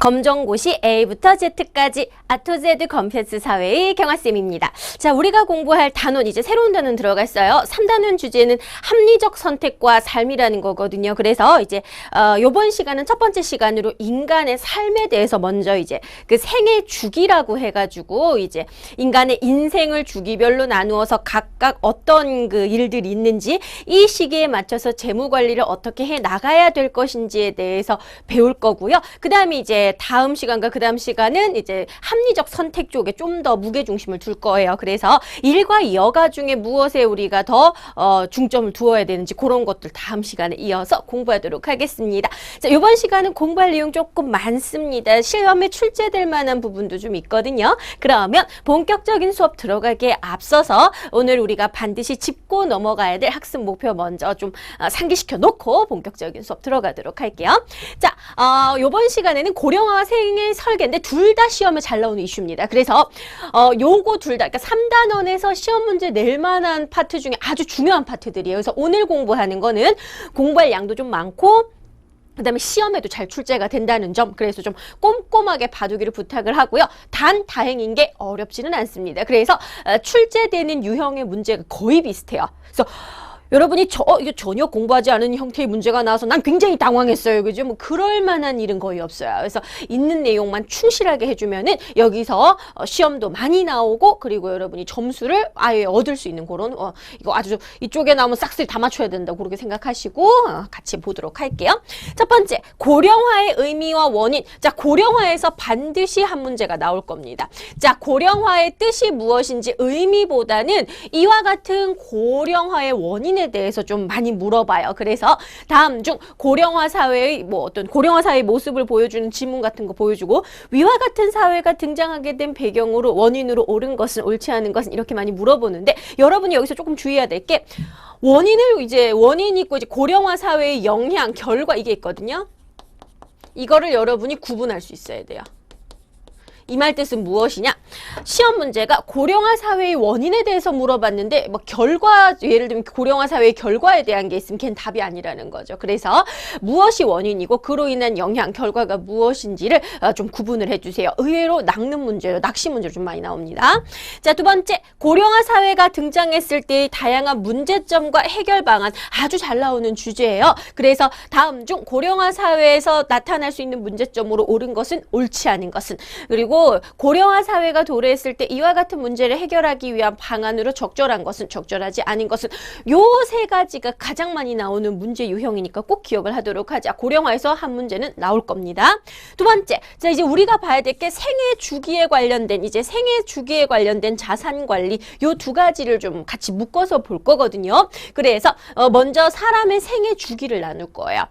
검정고시 A부터 Z까지 아토제드 컴패스 사회의 경아쌤입니다. 자, 우리가 공부할 단원, 이제 새로운 단원 들어갔어요. 3단원 주제는 합리적 선택과 삶이라는 거거든요. 그래서 이제 요번 시간은 첫 번째 시간으로 인간의 삶에 대해서 먼저 이제 그 생애 주기라고 해가지고 이제 인간의 인생을 주기별로 나누어서 각각 어떤 그 일들이 있는지, 이 시기에 맞춰서 재무 관리를 어떻게 해 나가야 될 것인지에 대해서 배울 거고요. 그 다음에 이제 다음 시간과 그 다음 시간은 이제 합리적 선택 쪽에 좀 더 무게중심을 둘 거예요. 그래서 일과 여가 중에 무엇에 우리가 더 중점을 두어야 되는지 그런 것들 다음 시간에 이어서 공부하도록 하겠습니다. 자, 이번 시간은 공부할 내용 조금 많습니다. 시험에 출제될 만한 부분도 좀 있거든요. 그러면 본격적인 수업 들어가기에 앞서서 오늘 우리가 반드시 짚고 넘어가야 될 학습 목표 먼저 좀 상기시켜 놓고 본격적인 수업 들어가도록 할게요. 자, 이번 시간에는 고령화와 생애 설계인데 둘 다 시험에 잘 나오는 이슈입니다. 그래서 요거 둘 다, 그러니까 3단원에서 시험 문제 낼 만한 파트 중에 아주 중요한 파트들이에요. 그래서 오늘 공부하는 거는 공부할 양도 좀 많고 그 다음에 시험에도 잘 출제가 된다는 점, 그래서 좀 꼼꼼하게 봐두기를 부탁을 하고요. 단 다행인 게 어렵지는 않습니다. 그래서 출제되는 유형의 문제가 거의 비슷해요. 그래서 여러분이 이거 전혀 공부하지 않은 형태의 문제가 나와서 난 굉장히 당황했어요. 그죠? 뭐 그럴 만한 일은 거의 없어요. 그래서 있는 내용만 충실하게 해주면은 여기서 시험도 많이 나오고, 그리고 여러분이 점수를 아예 얻을 수 있는 그런 이거 아주 이쪽에 나오면 싹쓸이 다 맞춰야 된다, 그렇게 생각하시고 같이 보도록 할게요. 첫 번째, 고령화의 의미와 원인. 자, 고령화에서 반드시 한 문제가 나올 겁니다. 자, 고령화의 뜻이 무엇인지 의미보다는 이와 같은 고령화의 원인에 대해서 좀 많이 물어봐요. 그래서 다음 중 고령화 사회의 어떤 고령화 사회의 모습을 보여주는 지문 같은 거 보여주고, 위와 같은 사회가 등장하게 된 배경으로 원인으로 옳은 것은 옳지 않은 것은, 이렇게 많이 물어보는데 여러분이 여기서 조금 주의해야 될 게, 원인이 있고 이제 고령화 사회의 영향, 결과, 이게 있거든요. 이거를 여러분이 구분할 수 있어야 돼요. 이 말 뜻은 무엇이냐? 시험 문제가 고령화 사회의 원인에 대해서 물어봤는데 결과, 예를 들면 고령화 사회의 결과에 대한 게 있으면 걔는 답이 아니라는 거죠. 그래서 무엇이 원인이고 그로 인한 영향, 결과가 무엇인지를 좀 구분을 해주세요. 의외로 낚는 문제로, 낚시 문제로 좀 많이 나옵니다. 자, 두 번째, 고령화 사회가 등장했을 때의 다양한 문제점과 해결 방안, 아주 잘 나오는 주제예요. 그래서 다음 중 고령화 사회에서 나타날 수 있는 문제점으로 옳은 것은, 옳지 않은 것은, 그리고 고령화 사회가 도래했을 때 이와 같은 문제를 해결하기 위한 방안으로 적절한 것은, 적절하지 않은 것은, 요 세 가지가 가장 많이 나오는 문제 유형이니까 꼭 기억을 하도록 하자. 고령화에서 한 문제는 나올 겁니다. 두 번째, 자, 이제 우리가 봐야 될 게 생애 주기에 관련된, 이제 생애 주기에 관련된 자산 관리, 요 두 가지를 좀 같이 묶어서 볼 거거든요. 그래서 먼저 사람의 생애 주기를 나눌 거예요.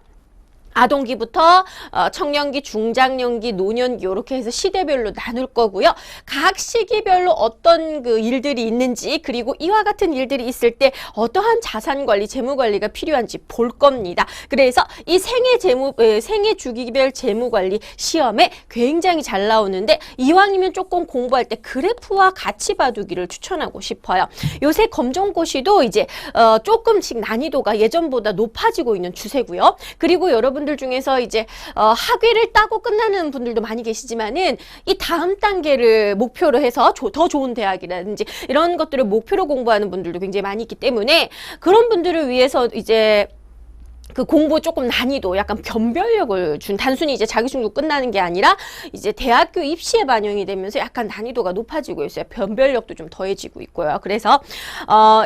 아동기부터 청년기, 중장년기, 노년기, 이렇게 해서 시대별로 나눌 거고요. 각 시기별로 어떤 그 일들이 있는지, 그리고 이와 같은 일들이 있을 때 어떠한 자산관리, 재무관리가 필요한지 볼 겁니다. 그래서 이 생애 주기별 재무관리 시험에 굉장히 잘 나오는데, 이왕이면 조금 공부할 때 그래프와 같이 봐두기를 추천하고 싶어요. 요새 검정고시도 이제 조금씩 난이도가 예전보다 높아지고 있는 추세고요. 그리고 여러분 들 중에서 이제 학위를 따고 끝나는 분들도 많이 계시지만은, 이 다음 단계를 목표로 해서 더 좋은 대학이라든지 이런 것들을 목표로 공부하는 분들도 굉장히 많이 있기 때문에, 그런 분들을 위해서 이제 그 공부 조금 난이도, 약간 변별력을 준, 단순히 이제 자기중국 끝나는 게 아니라 이제 대학교 입시에 반영이 되면서 약간 난이도가 높아지고 있어요. 변별력도 좀 더해지고 있고요. 그래서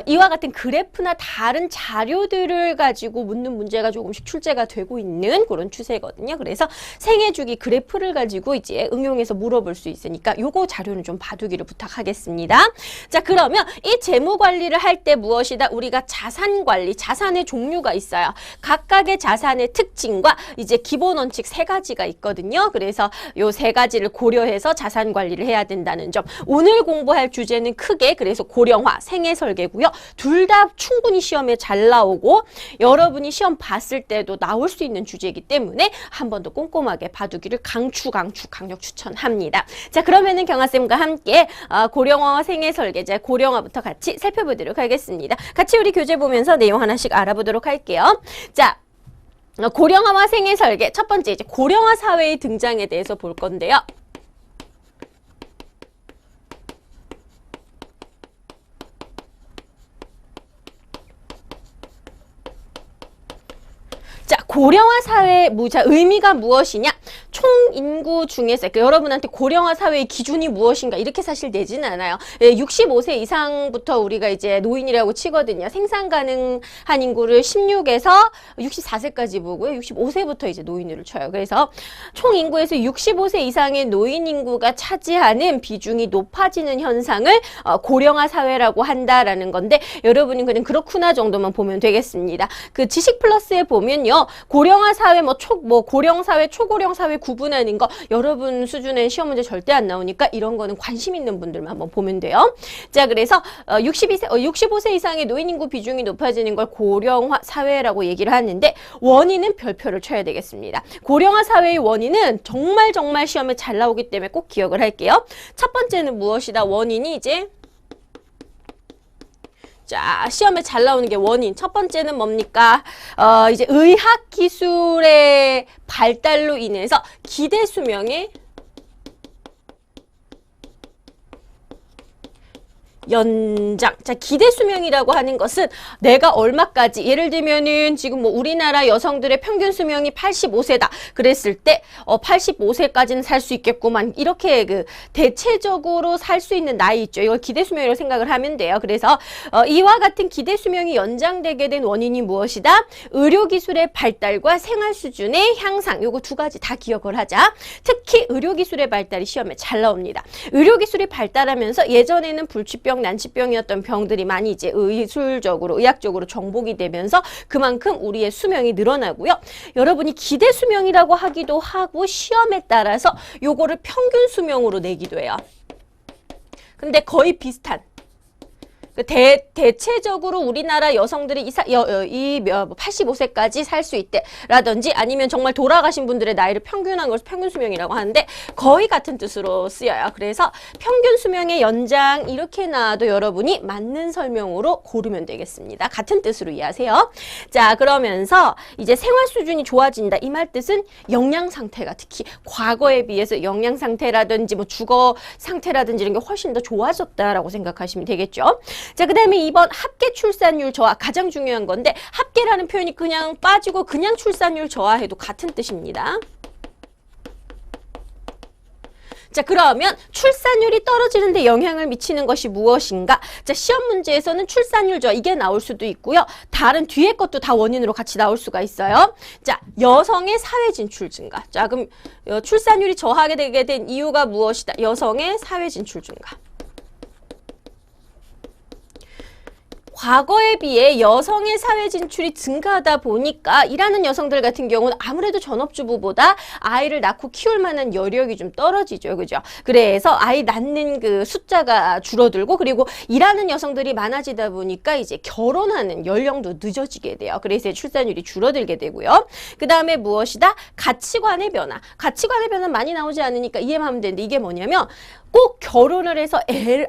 이와 같은 그래프나 다른 자료들을 가지고 묻는 문제가 조금씩 출제가 되고 있는 그런 추세거든요. 그래서 생애주기 그래프를 가지고 이제 응용해서 물어볼 수 있으니까 요거 자료는 좀 봐두기를 부탁하겠습니다. 자, 그러면 이 재무 관리를 할 때 무엇이다? 우리가 자산 관리, 자산의 종류가 있어요. 각각의 자산의 특징과 이제 기본 원칙 세 가지가 있거든요. 그래서 요 세 가지를 고려해서 자산 관리를 해야 된다는 점. 오늘 공부할 주제는 크게 그래서 고령화, 생애 설계고요. 둘 다 충분히 시험에 잘 나오고 여러분이 시험 봤을 때도 나올 수 있는 주제이기 때문에 한 번 더 꼼꼼하게 봐두기를 강력 추천합니다. 자, 그러면은 경아쌤과 함께 고령화와 생애 설계, 고령화부터 같이 살펴보도록 하겠습니다. 같이 우리 교재 보면서 내용 하나씩 알아보도록 할게요. 자, 고령화와 생애 설계. 첫 번째 이제 고령화 사회의 등장에 대해서 볼 건데요. 자, 고령화 사회의 의미가 무엇이냐? 총 인구 중에서 그러니까 여러분한테 고령화 사회의 기준이 무엇인가 이렇게 사실 내지는 않아요. 65세 이상부터 우리가 이제 노인이라고 치거든요. 생산 가능한 인구를 16에서 64세까지 보고요. 65세부터 이제 노인으로 쳐요. 그래서 총 인구에서 65세 이상의 노인 인구가 차지하는 비중이 높아지는 현상을 고령화 사회라고 한다라는 건데 여러분이 그냥 그렇구나 정도만 보면 되겠습니다. 그 지식 플러스에 보면요. 고령화 사회 고령 사회, 초고령 사회 구분하는 거 여러분 수준의 시험 문제 절대 안 나오니까 이런 거는 관심 있는 분들만 한번 보면 돼요. 자, 그래서 65세 이상의 노인 인구 비중이 높아지는 걸 고령화 사회라고 얘기를 하는데 원인은 별표를 쳐야 되겠습니다. 고령화 사회의 원인은 정말 시험에 잘 나오기 때문에 꼭 기억을 할게요. 첫 번째는 무엇이다? 원인이 이제 자, 시험에 잘 나오는 게 원인. 첫 번째는 뭡니까? 이제 의학 기술의 발달로 인해서 기대 수명의 연장. 자, 기대 수명이라고 하는 것은 내가 얼마까지 예를 들면은 지금 뭐 우리나라 여성들의 평균 수명이 85세다. 그랬을 때 85세까지는 살 수 있겠구만. 이렇게 그 대체적으로 살 수 있는 나이 있죠. 이걸 기대 수명이라고 생각을 하면 돼요. 그래서 이와 같은 기대 수명이 연장되게 된 원인이 무엇이다? 의료 기술의 발달과 생활 수준의 향상. 요거 두 가지 다 기억을 하자. 특히 의료 기술의 발달이 시험에 잘 나옵니다. 의료 기술이 발달하면서 예전에는 불치병 난치병이었던 병들이 많이 이제 의학적으로 정복이 되면서 그만큼 우리의 수명이 늘어나고요. 여러분이 기대 수명이라고 하기도 하고 시험에 따라서 요거를 평균 수명으로 내기도 해요. 근데 거의 비슷한. 대체적으로 우리나라 여성들이 85세까지 살 수 있대 라든지 아니면 정말 돌아가신 분들의 나이를 평균한 것을 평균 수명이라고 하는데 거의 같은 뜻으로 쓰여요. 그래서 평균 수명의 연장 이렇게 나와도 여러분이 맞는 설명으로 고르면 되겠습니다. 같은 뜻으로 이해하세요. 자, 그러면서 이제 생활 수준이 좋아진다. 이 말 뜻은 영양 상태가 특히 과거에 비해서 영양 상태라든지 뭐 주거 상태라든지 이런 게 훨씬 더 좋아졌다라고 생각하시면 되겠죠. 자, 그 다음에 2번 합계 출산율 저하 가장 중요한 건데 합계라는 표현이 그냥 빠지고 그냥 출산율 저하해도 같은 뜻입니다. 자, 그러면 출산율이 떨어지는데 영향을 미치는 것이 무엇인가? 자, 시험 문제에서는 출산율 저하 이게 나올 수도 있고요. 다른 뒤에 것도 다 원인으로 같이 나올 수가 있어요. 자, 여성의 사회 진출 증가. 자, 그럼 출산율이 저하게 되게 된 이유가 무엇이다? 여성의 사회 진출 증가. 과거에 비해 여성의 사회 진출이 증가하다 보니까 일하는 여성들 같은 경우는 아무래도 전업주부보다 아이를 낳고 키울 만한 여력이 좀 떨어지죠. 그죠? 그래서 아이 낳는 그 숫자가 줄어들고 그리고 일하는 여성들이 많아지다 보니까 이제 결혼하는 연령도 늦어지게 돼요. 그래서 출산율이 줄어들게 되고요. 그 다음에 무엇이다? 가치관의 변화. 가치관의 변화 많이 나오지 않으니까 이해만 하면 되는데 이게 뭐냐면 꼭 결혼을 해서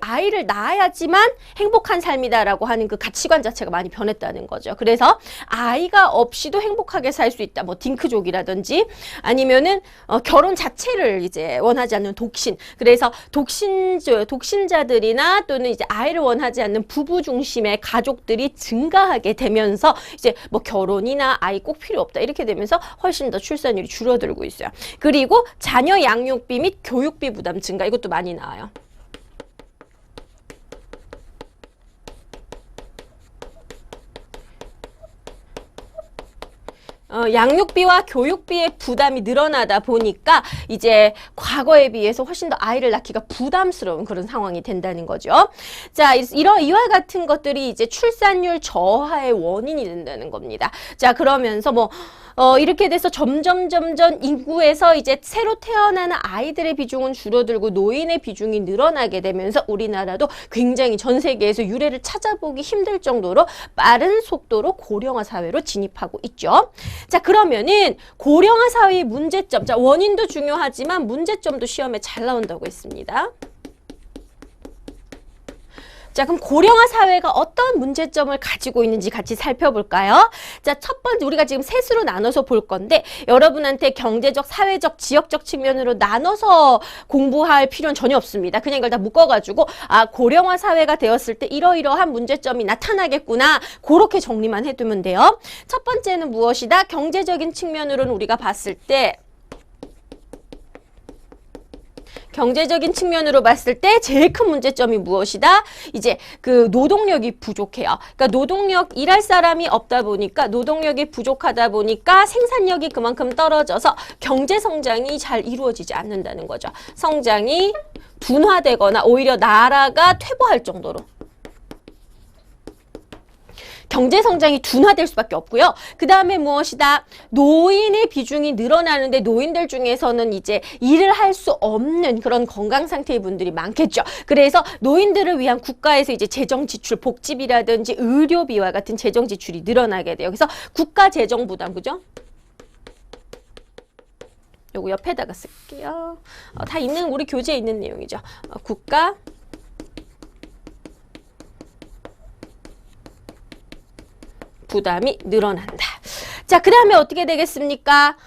아이를 낳아야지만 행복한 삶이다라고 하는 그 가치관 자체가 많이 변했다는 거죠. 그래서 아이가 없이도 행복하게 살 수 있다. 뭐 딩크족이라든지 아니면은 결혼 자체를 이제 원하지 않는 독신. 그래서 독신자들이나 또는 이제 아이를 원하지 않는 부부 중심의 가족들이 증가하게 되면서 이제 뭐 결혼이나 아이 꼭 필요 없다. 이렇게 되면서 훨씬 더 출산율이 줄어들고 있어요. 그리고 자녀 양육비 및 교육비 부담 증가. 이것도 많이 나와요. 양육비와 교육비의 부담이 늘어나다 보니까 이제 과거에 비해서 훨씬 더 아이를 낳기가 부담스러운 그런 상황이 된다는 거죠. 자, 이와 같은 것들이 이제 출산율 저하의 원인이 된다는 겁니다. 자, 그러면서 이렇게 돼서 점점 인구에서 이제 새로 태어나는 아이들의 비중은 줄어들고 노인의 비중이 늘어나게 되면서 우리나라도 굉장히 전 세계에서 유례를 찾아보기 힘들 정도로 빠른 속도로 고령화 사회로 진입하고 있죠. 자, 그러면은 고령화 사회의 문제점. 자, 원인도 중요하지만 문제점도 시험에 잘 나온다고 했습니다. 자, 그럼 고령화 사회가 어떤 문제점을 가지고 있는지 같이 살펴볼까요? 자, 첫 번째 우리가 지금 셋으로 나눠서 볼 건데 여러분한테 경제적, 사회적, 지역적 측면으로 나눠서 공부할 필요는 전혀 없습니다. 그냥 이걸 다 묶어가지고 고령화 사회가 되었을 때 이러이러한 문제점이 나타나겠구나. 그렇게 정리만 해두면 돼요. 첫 번째는 무엇이다? 경제적인 측면으로는 우리가 봤을 때 경제적인 측면으로 봤을 때 제일 큰 문제점이 무엇이다? 이제 그 노동력이 부족해요. 그러니까 일할 사람이 없다 보니까 노동력이 부족하다 보니까 생산력이 그만큼 떨어져서 경제 성장이 잘 이루어지지 않는다는 거죠. 성장이 둔화되거나 오히려 나라가 퇴보할 정도로. 경제 성장이 둔화될 수밖에 없고요. 그 다음에 무엇이다? 노인의 비중이 늘어나는데 노인들 중에서는 이제 일을 할 수 없는 그런 건강 상태의 분들이 많겠죠. 그래서 노인들을 위한 국가에서 이제 재정 지출, 복지비라든지 의료비와 같은 재정 지출이 늘어나게 돼요. 그래서 국가 재정 부담, 그죠? 요거 옆에다가 쓸게요. 다 있는 우리 교재에 있는 내용이죠. 국가 부담이 늘어난다. 자, 그 다음에 어떻게 되겠습니까?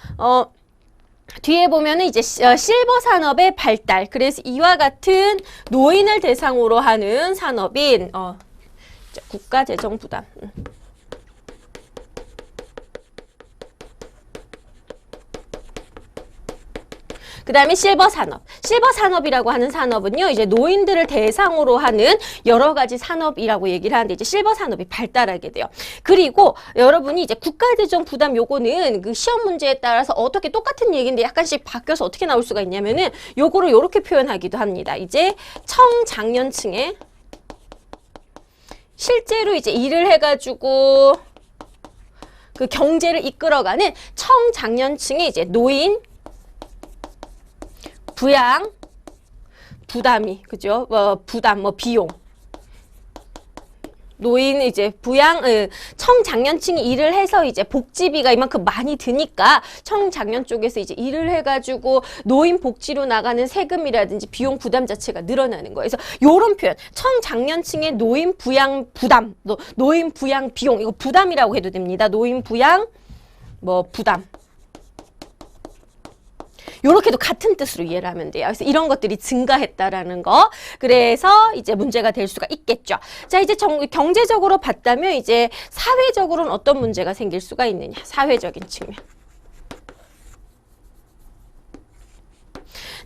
뒤에 보면은 이제 실버 산업의 발달. 그래서 이와 같은 노인을 대상으로 하는 산업인 국가 재정 부담. 그 다음에 실버 산업. 실버 산업이라고 하는 산업은요, 이제 노인들을 대상으로 하는 여러 가지 산업이라고 얘기를 하는데, 이제 실버 산업이 발달하게 돼요. 그리고 여러분이 이제 국가재정 부담 요거는 그 시험 문제에 따라서 어떻게 똑같은 얘기인데 약간씩 바뀌어서 어떻게 나올 수가 있냐면은 요거를 요렇게 표현하기도 합니다. 이제 청장년층에 실제로 이제 일을 해가지고 그 경제를 이끌어가는 청장년층의 이제 노인, 부양, 부담이, 그죠? 부담, 비용. 노인 이제 부양, 청장년층이 일을 해서 이제 복지비가 이만큼 많이 드니까 청장년 쪽에서 이제 일을 해가지고 노인 복지로 나가는 세금이라든지 비용 부담 자체가 늘어나는 거예요. 그래서 요런 표현, 청장년층의 노인 부양 부담, 노인 부양 비용, 이거 부담이라고 해도 됩니다. 노인 부양, 부담. 요렇게도 같은 뜻으로 이해를 하면 돼요. 그래서 이런 것들이 증가했다라는 거. 그래서 이제 문제가 될 수가 있겠죠. 자, 이제 경제적으로 봤다면 이제 사회적으로는 어떤 문제가 생길 수가 있느냐. 사회적인 측면.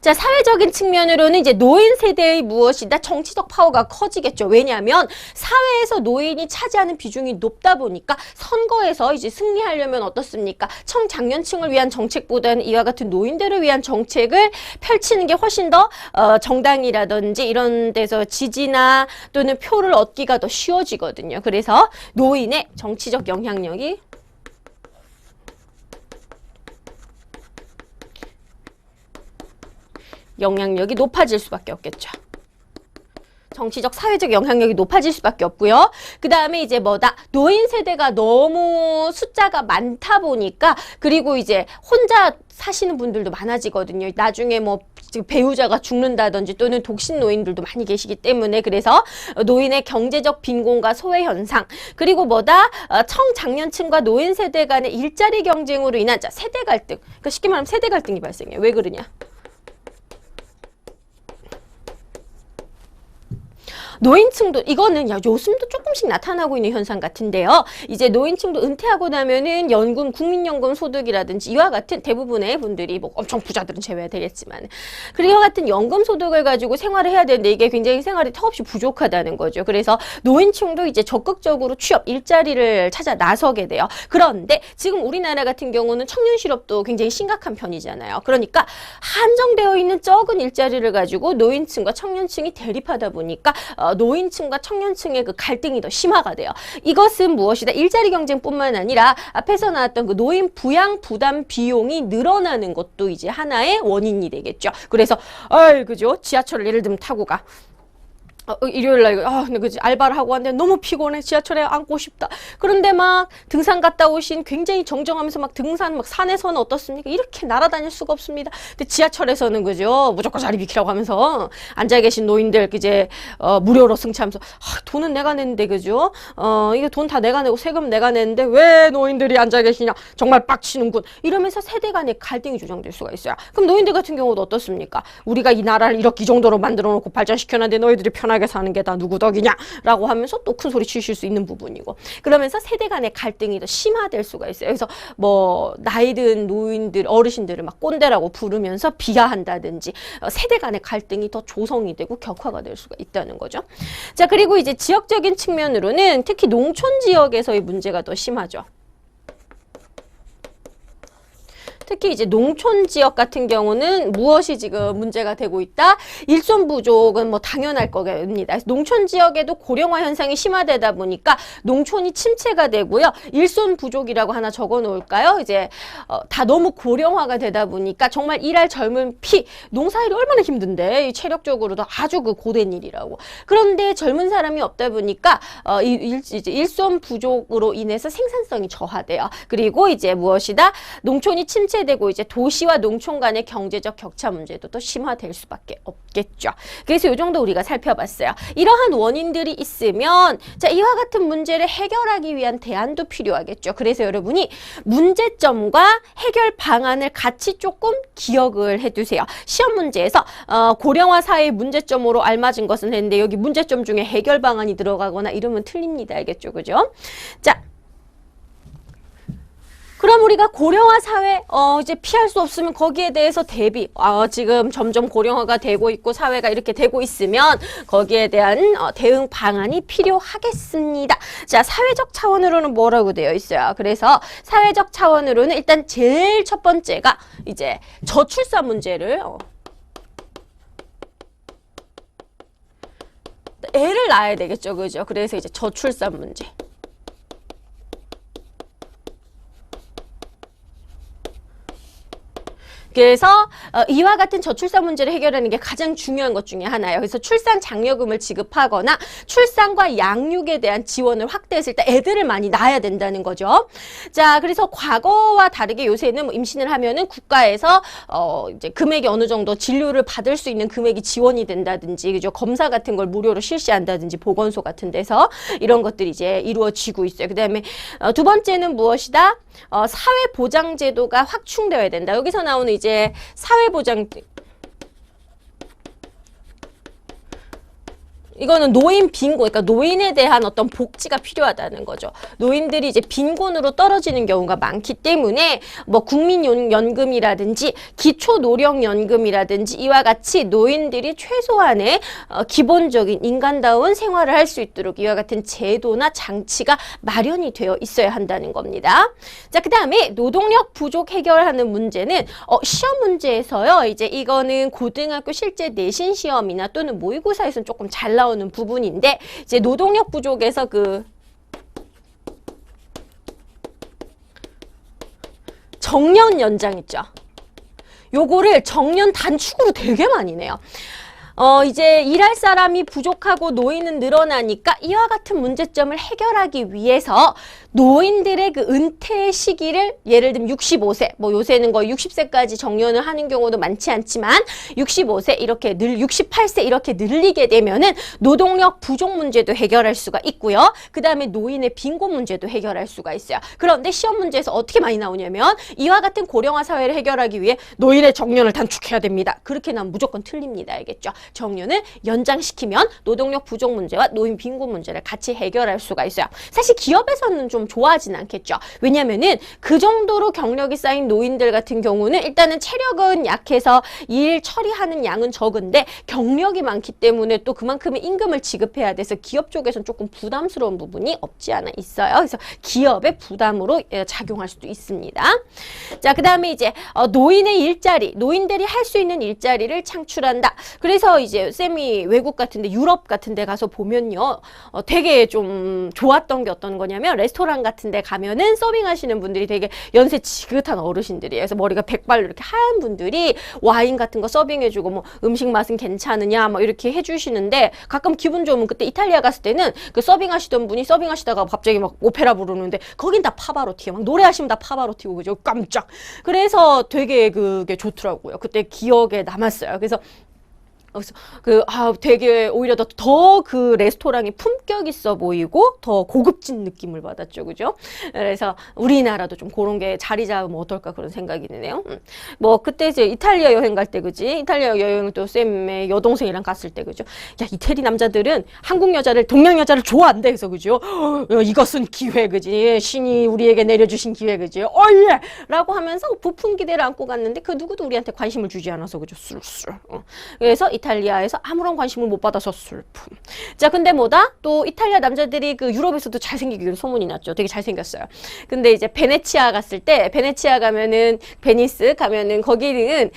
자, 사회적인 측면으로는 이제 노인 세대의 무엇이다? 정치적 파워가 커지겠죠. 왜냐하면 사회에서 노인이 차지하는 비중이 높다 보니까 선거에서 이제 승리하려면 어떻습니까? 청장년층을 위한 정책보다는 이와 같은 노인들을 위한 정책을 펼치는 게 훨씬 더 정당이라든지 이런 데서 지지나 또는 표를 얻기가 더 쉬워지거든요. 그래서 노인의 정치적 영향력이 높아질 수밖에 없겠죠. 정치적, 사회적 영향력이 높아질 수밖에 없고요. 그 다음에 이제 노인 세대가 너무 숫자가 많다 보니까 그리고 이제 혼자 사시는 분들도 많아지거든요. 나중에 배우자가 죽는다든지 또는 독신 노인들도 많이 계시기 때문에 그래서 노인의 경제적 빈곤과 소외 현상 그리고 청장년층과 노인 세대 간의 일자리 경쟁으로 인한 세대 갈등. 그러니까 쉽게 말하면 세대 갈등이 발생해요. 왜 그러냐? 노인층도 이거는 요즘도 조금씩 나타나고 있는 현상 같은데요. 이제 노인층도 은퇴하고 나면은 연금, 국민연금 소득이라든지 이와 같은 대부분의 분들이 엄청 부자들은 제외되겠지만 그리고 같은 연금 소득을 가지고 생활을 해야 되는데 이게 굉장히 생활이 턱없이 부족하다는 거죠. 그래서 노인층도 이제 적극적으로 취업, 일자리를 찾아 나서게 돼요. 그런데 지금 우리나라 같은 경우는 청년 실업도 굉장히 심각한 편이잖아요. 그러니까 한정되어 있는 적은 일자리를 가지고 노인층과 청년층이 대립하다 보니까 노인층과 청년층의 그 갈등이 더 심화가 돼요. 이것은 무엇이다? 일자리 경쟁뿐만 아니라 앞에서 나왔던 그 노인 부양 부담 비용이 늘어나는 것도 이제 하나의 원인이 되겠죠. 그래서 그죠? 지하철을 예를 들면 타고 가. 일요일 날, 근데 그지, 알바를 하고 왔는데 너무 피곤해. 지하철에 앉고 싶다. 그런데 막 등산 갔다 오신 굉장히 정정하면서 막 등산, 막 산에서는 어떻습니까? 이렇게 날아다닐 수가 없습니다. 근데 지하철에서는 그죠? 무조건 자리 비키라고 하면서 앉아 계신 노인들, 이제, 무료로 승차하면서, 돈은 내가 냈는데, 그죠? 이거 돈 다 내가 내고 세금 내가 냈는데 왜 노인들이 앉아 계시냐? 정말 빡치는군. 이러면서 세대 간의 갈등이 조장될 수가 있어요. 그럼 노인들 같은 경우도 어떻습니까? 우리가 이 나라를 이렇게 이 정도로 만들어 놓고 발전시켜놨는데 너희들이 편하게 사는 게 다 누구 덕이냐 라고 하면서 또 큰 소리 치실 수 있는 부분이고, 그러면서 세대 간의 갈등이 더 심화될 수가 있어요. 그래서 뭐 나이 든 노인들, 어르신들을 막 꼰대라고 부르면서 비하한다든지 세대 간의 갈등이 더 조성이 되고 격화가 될 수가 있다는 거죠. 자, 그리고 이제 지역적인 측면으로는 특히 농촌 지역에서의 문제가 더 심하죠. 특히 이제 농촌 지역 같은 경우는 무엇이 지금 문제가 되고 있다? 일손 부족은 뭐 당연할 겁니다. 농촌 지역에도 고령화 현상이 심화되다 보니까 농촌이 침체가 되고요. 일손 부족이라고 하나 적어 놓을까요? 이제 다 너무 고령화가 되다 보니까 정말 일할 젊은 농사일이 얼마나 힘든데 체력적으로도 아주 그 고된 일이라고. 그런데 젊은 사람이 없다 보니까 이제 일손 부족으로 인해서 생산성이 저하돼요. 그리고 이제 무엇이다? 농촌이 침체되고 이제 도시와 농촌 간의 경제적 격차 문제도 또 심화될 수밖에 없겠죠. 그래서 이 정도 우리가 살펴봤어요. 이러한 원인들이 있으면 자, 이와 같은 문제를 해결하기 위한 대안도 필요하겠죠. 그래서 여러분이 문제점과 해결 방안을 같이 조금 기억을 해두세요. 시험 문제에서 고령화 사회의 문제점으로 알맞은 것은 했는데 여기 문제점 중에 해결 방안이 들어가거나 이러면 틀립니다. 알겠죠? 그죠? 자, 그럼 우리가 고령화 사회 이제 피할 수 없으면 거기에 대해서 대비 지금 점점 고령화가 되고 있고 사회가 이렇게 되고 있으면 거기에 대한 대응 방안이 필요하겠습니다. 자, 사회적 차원으로는 뭐라고 되어 있어요? 그래서 사회적 차원으로는 일단 제일 첫 번째가 이제 저출산 문제를 애를 낳아야 되겠죠. 그죠? 그래서 이제 저출산 문제. 그래서 이와 같은 저출산 문제를 해결하는 게 가장 중요한 것 중에 하나예요. 그래서 출산 장려금을 지급하거나 출산과 양육에 대한 지원을 확대했을 때 애들을 많이 낳아야 된다는 거죠. 자, 그래서 과거와 다르게 요새는 뭐 임신을 하면은 국가에서 이제 금액이 어느 정도 진료를 받을 수 있는 금액이 지원이 된다든지, 그죠? 검사 같은 걸 무료로 실시한다든지 보건소 같은 데서 이런 것들이 이제 이루어지고 있어요. 그다음에 두 번째는 무엇이다? 사회보장제도가 확충되어야 된다. 여기서 나오는 이제 사회보장, 이거는 노인 빈곤, 그러니까 노인에 대한 어떤 복지가 필요하다는 거죠. 노인들이 이제 빈곤으로 떨어지는 경우가 많기 때문에 뭐 국민연금이라든지 기초노령연금이라든지 이와 같이 노인들이 최소한의 기본적인 인간다운 생활을 할 수 있도록 이와 같은 제도나 장치가 마련이 되어 있어야 한다는 겁니다. 자, 그 다음에 노동력 부족 해결하는 문제는 시험 문제에서요. 이제 이거는 고등학교 실제 내신 시험이나 또는 모의고사에서는 조금 잘 나오는 부분인데, 이제 노동력 부족에서 그 정년 연장 있죠. 요거를 정년 단축으로 되게 많이 내요. 이제 일할 사람이 부족하고 노인은 늘어나니까 이와 같은 문제점을 해결하기 위해서 노인들의 그 은퇴 시기를 예를 들면 65세, 뭐 요새는 거의 60세까지 정년을 하는 경우도 많지 않지만 65세 이렇게 68세 이렇게 늘리게 되면은 노동력 부족 문제도 해결할 수가 있고요. 그 다음에 노인의 빈곤 문제도 해결할 수가 있어요. 그런데 시험 문제에서 어떻게 많이 나오냐면 이와 같은 고령화 사회를 해결하기 위해 노인의 정년을 단축해야 됩니다. 그렇게 나면 무조건 틀립니다. 알겠죠? 정년을 연장시키면 노동력 부족 문제와 노인 빈곤 문제를 같이 해결할 수가 있어요. 사실 기업에서는 좀 좋아하진 않겠죠. 왜냐면은 그 정도로 경력이 쌓인 노인들 같은 경우는 일단은 체력은 약해서 일 처리하는 양은 적은데 경력이 많기 때문에 또 그만큼의 임금을 지급해야 돼서 기업 쪽에서는 조금 부담스러운 부분이 없지 않아 있어요. 그래서 기업의 부담으로 작용할 수도 있습니다. 자, 그 다음에 이제 노인의 일자리, 노인들이 할 수 있는 일자리를 창출한다. 그래서 이제 쌤이 외국 같은데 유럽 같은데 가서 보면요, 되게 좀 좋았던 게 어떤 거냐면 레스토랑 레스토랑 같은 데 가면은 서빙하시는 분들이 되게 연세 지긋한 어르신들이에요. 그래서 머리가 백발로 이렇게 하얀 분들이 와인 같은 거 서빙해주고 뭐 음식 맛은 괜찮으냐 뭐 이렇게 해주시는데 가끔 기분 좋으면 그때 이탈리아 갔을 때는 그 서빙하시던 분이 서빙하시다가 갑자기 막 오페라 부르는데 거긴 다 파바로티예요. 막 노래하시면 다 파바로티고 그죠? 깜짝. 그래서 되게 그게 좋더라고요. 그때 기억에 남았어요. 그래서 되게 오히려 더 그 레스토랑이 품격 있어 보이고 더 고급진 느낌을 받았죠. 그죠? 그래서 우리나라도 좀 그런 게 자리 잡으면 어떨까 그런 생각이 드네요. 뭐 그때 이제 이탈리아 여행 갈 때 그지? 이탈리아 여행을 또 쌤의 여동생이랑 갔을 때 그죠? 야, 이태리 남자들은 한국 여자를 동양 여자를 좋아한대. 그래서 그죠? 이것은 기회 그지? 신이 우리에게 내려주신 기회 그지? 어예! 라고 하면서 부푼 기대를 안고 갔는데 그 누구도 우리한테 관심을 주지 않아서 그죠? 술술. 그래서 이탈리아에서 아무런 관심을 못 받아서 슬픔. 자, 근데 뭐다? 또 이탈리아 남자들이 그 유럽에서도 잘생기기로 소문이 났죠. 되게 잘생겼어요. 근데 이제 베네치아 갔을 때, 베네치아 가면은, 베니스 가면은 거기는,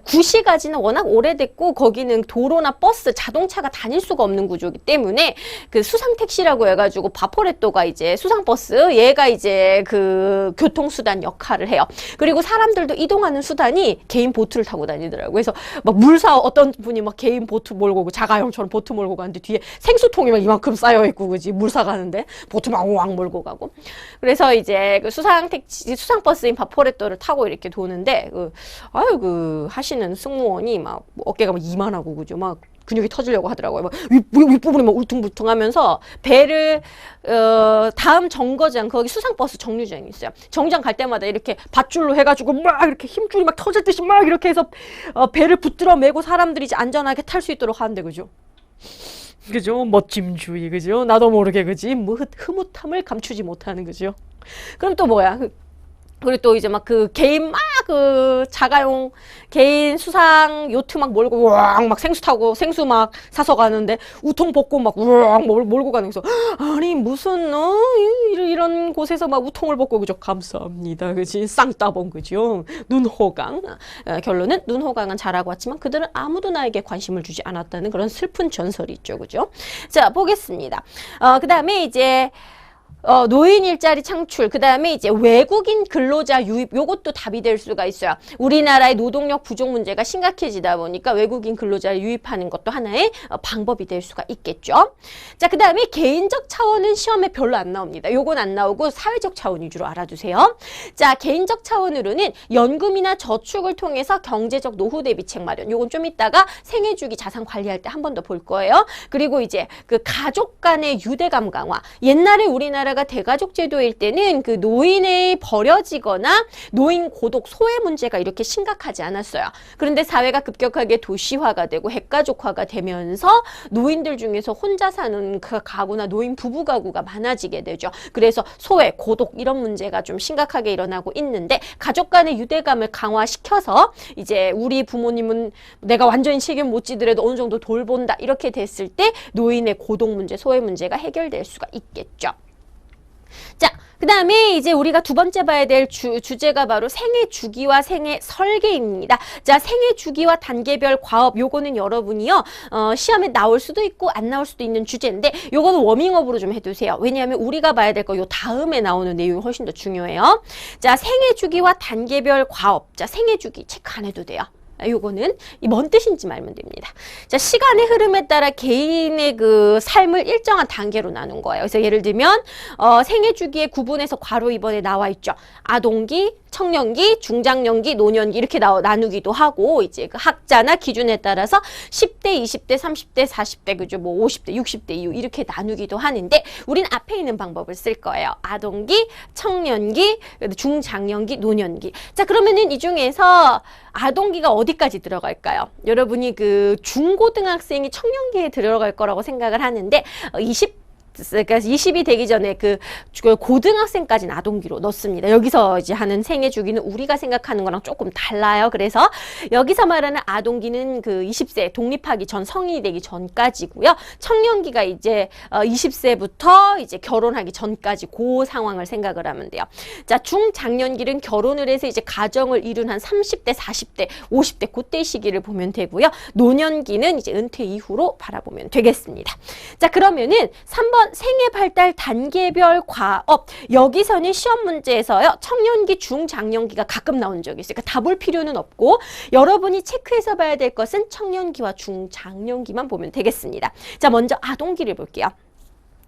구시가지는 워낙 오래됐고, 거기는 도로나 버스, 자동차가 다닐 수가 없는 구조이기 때문에, 그 수상택시라고 해가지고, 바포레토가 이제 수상버스, 얘가 이제 그 교통수단 역할을 해요. 그리고 사람들도 이동하는 수단이 개인 보트를 타고 다니더라고요. 그래서 막 물사 어떤 분이 막 개인 보트 몰고 오고 자가용처럼 보트 몰고 가는데 뒤에 생수통이 막 이만큼 쌓여있고 그지 물사 가는데 보트 막 왕 몰고 가고 그래서 이제 그 수상버스인 바포레토를 타고 이렇게 도는데 그 하시는 승무원이 막 어깨가 막 이만하고 그죠 막 근육이 터지려고 하더라고요. 막 윗부분이 막 울퉁불퉁하면서 배를 다음 정거장 거기 수상버스 정류장이 있어요. 정류장 갈 때마다 이렇게 밧줄로 해가지고 막 이렇게 힘줄이 막 터질 듯이 막 이렇게 해서 배를 붙들어 메고 사람들이 이제 안전하게 탈 수 있도록 하는데 그죠? 그죠? 멋짐주의 그죠? 나도 모르게 그지? 뭐 흐뭇함을 감추지 못하는 그죠? 그럼 또 뭐야? 그리고 또 이제 막 그 개인 막 그 자가용 개인 수상 요트 막 몰고 우왕 막 생수 타고 생수 막 사서 가는데 우통 벗고 막 우왕 몰고 가는 거서 아니 무슨 이런 곳에서 막 우통을 벗고 그죠 감사합니다 그지 쌍따봉 그죠 눈호강 결론은 눈호강은 잘하고 왔지만 그들은 아무도 나에게 관심을 주지 않았다는 그런 슬픈 전설이 있죠 그죠 자 보겠습니다 그 다음에 이제 노인 일자리 창출, 그 다음에 이제 외국인 근로자 유입, 요것도 답이 될 수가 있어요. 우리나라의 노동력 부족 문제가 심각해지다 보니까 외국인 근로자를 유입하는 것도 하나의 방법이 될 수가 있겠죠. 자, 그 다음에 개인적 차원은 시험에 별로 안 나옵니다. 요건 안 나오고 사회적 차원 위주로 알아두세요. 자, 개인적 차원으로는 연금이나 저축을 통해서 경제적 노후 대비책 마련. 요건 좀 이따가 생애주기 자산 관리할 때 한 번 더 볼 거예요. 그리고 이제 그 가족 간의 유대감 강화. 옛날에 우리나라가 대가족 제도일 때는 그 노인이 버려지거나 노인 고독 소외 문제가 이렇게 심각하지 않았어요. 그런데 사회가 급격하게 도시화가 되고 핵가족화가 되면서 노인들 중에서 혼자 사는 그 가구나 노인 부부 가구가 많아지게 되죠. 그래서 소외, 고독 이런 문제가 좀 심각하게 일어나고 있는데 가족 간의 유대감을 강화시켜서 이제 우리 부모님은 내가 완전히 책임 못 지더라도 어느 정도 돌본다 이렇게 됐을 때 노인의 고독 문제, 소외 문제가 해결될 수가 있겠죠. 자, 그 다음에 이제 우리가 두 번째 봐야 될 주제가 바로 생애 주기와 생애 설계입니다. 자, 생애 주기와 단계별 과업, 요거는 여러분이요, 시험에 나올 수도 있고 안 나올 수도 있는 주제인데, 요거는 워밍업으로 좀 해두세요. 왜냐하면 우리가 봐야 될 거 요 다음에 나오는 내용이 훨씬 더 중요해요. 자, 생애 주기와 단계별 과업. 자, 생애 주기 체크 안 해도 돼요. 요거는 뭔 뜻인지 알면 됩니다. 자, 시간의 흐름에 따라 개인의 그 삶을 일정한 단계로 나눈 거예요. 그래서 예를 들면 생애 주기의 구분해서 괄호 2번에 나와 있죠. 아동기, 청년기, 중장년기, 노년기 이렇게 나누기도 하고 이제 그 학자나 기준에 따라서 10대, 20대, 30대, 40대, 그죠? 뭐 50대, 60대 이후 이렇게 나누기도 하는데 우린 앞에 있는 방법을 쓸 거예요. 아동기, 청년기, 중장년기, 노년기. 자, 그러면은 이 중에서 아동기가 어디까지 들어갈까요? 여러분이 그 중고등학생이 청년기에 들어갈 거라고 생각을 하는데 20이 되기 전에 그 고등학생까지는 아동기로 넣습니다. 여기서 이제 하는 생애 주기는 우리가 생각하는 거랑 조금 달라요. 그래서 여기서 말하는 아동기는 그 20세 독립하기 전 성인이 되기 전까지고요. 청년기가 이제 20세부터 이제 결혼하기 전까지 그 상황을 생각을 하면 돼요. 자, 중장년기는 결혼을 해서 이제 가정을 이룬 한 30대, 40대, 50대 그때 시기를 보면 되고요. 노년기는 이제 은퇴 이후로 바라보면 되겠습니다. 자, 그러면은 3번 3번 생애 발달 단계별 과업. 여기서는 시험 문제에서요. 청년기, 중장년기가 가끔 나온 적이 있어요. 그러니까 다 볼 필요는 없고 여러분이 체크해서 봐야 될 것은 청년기와 중장년기만 보면 되겠습니다. 자, 먼저 아동기를 볼게요.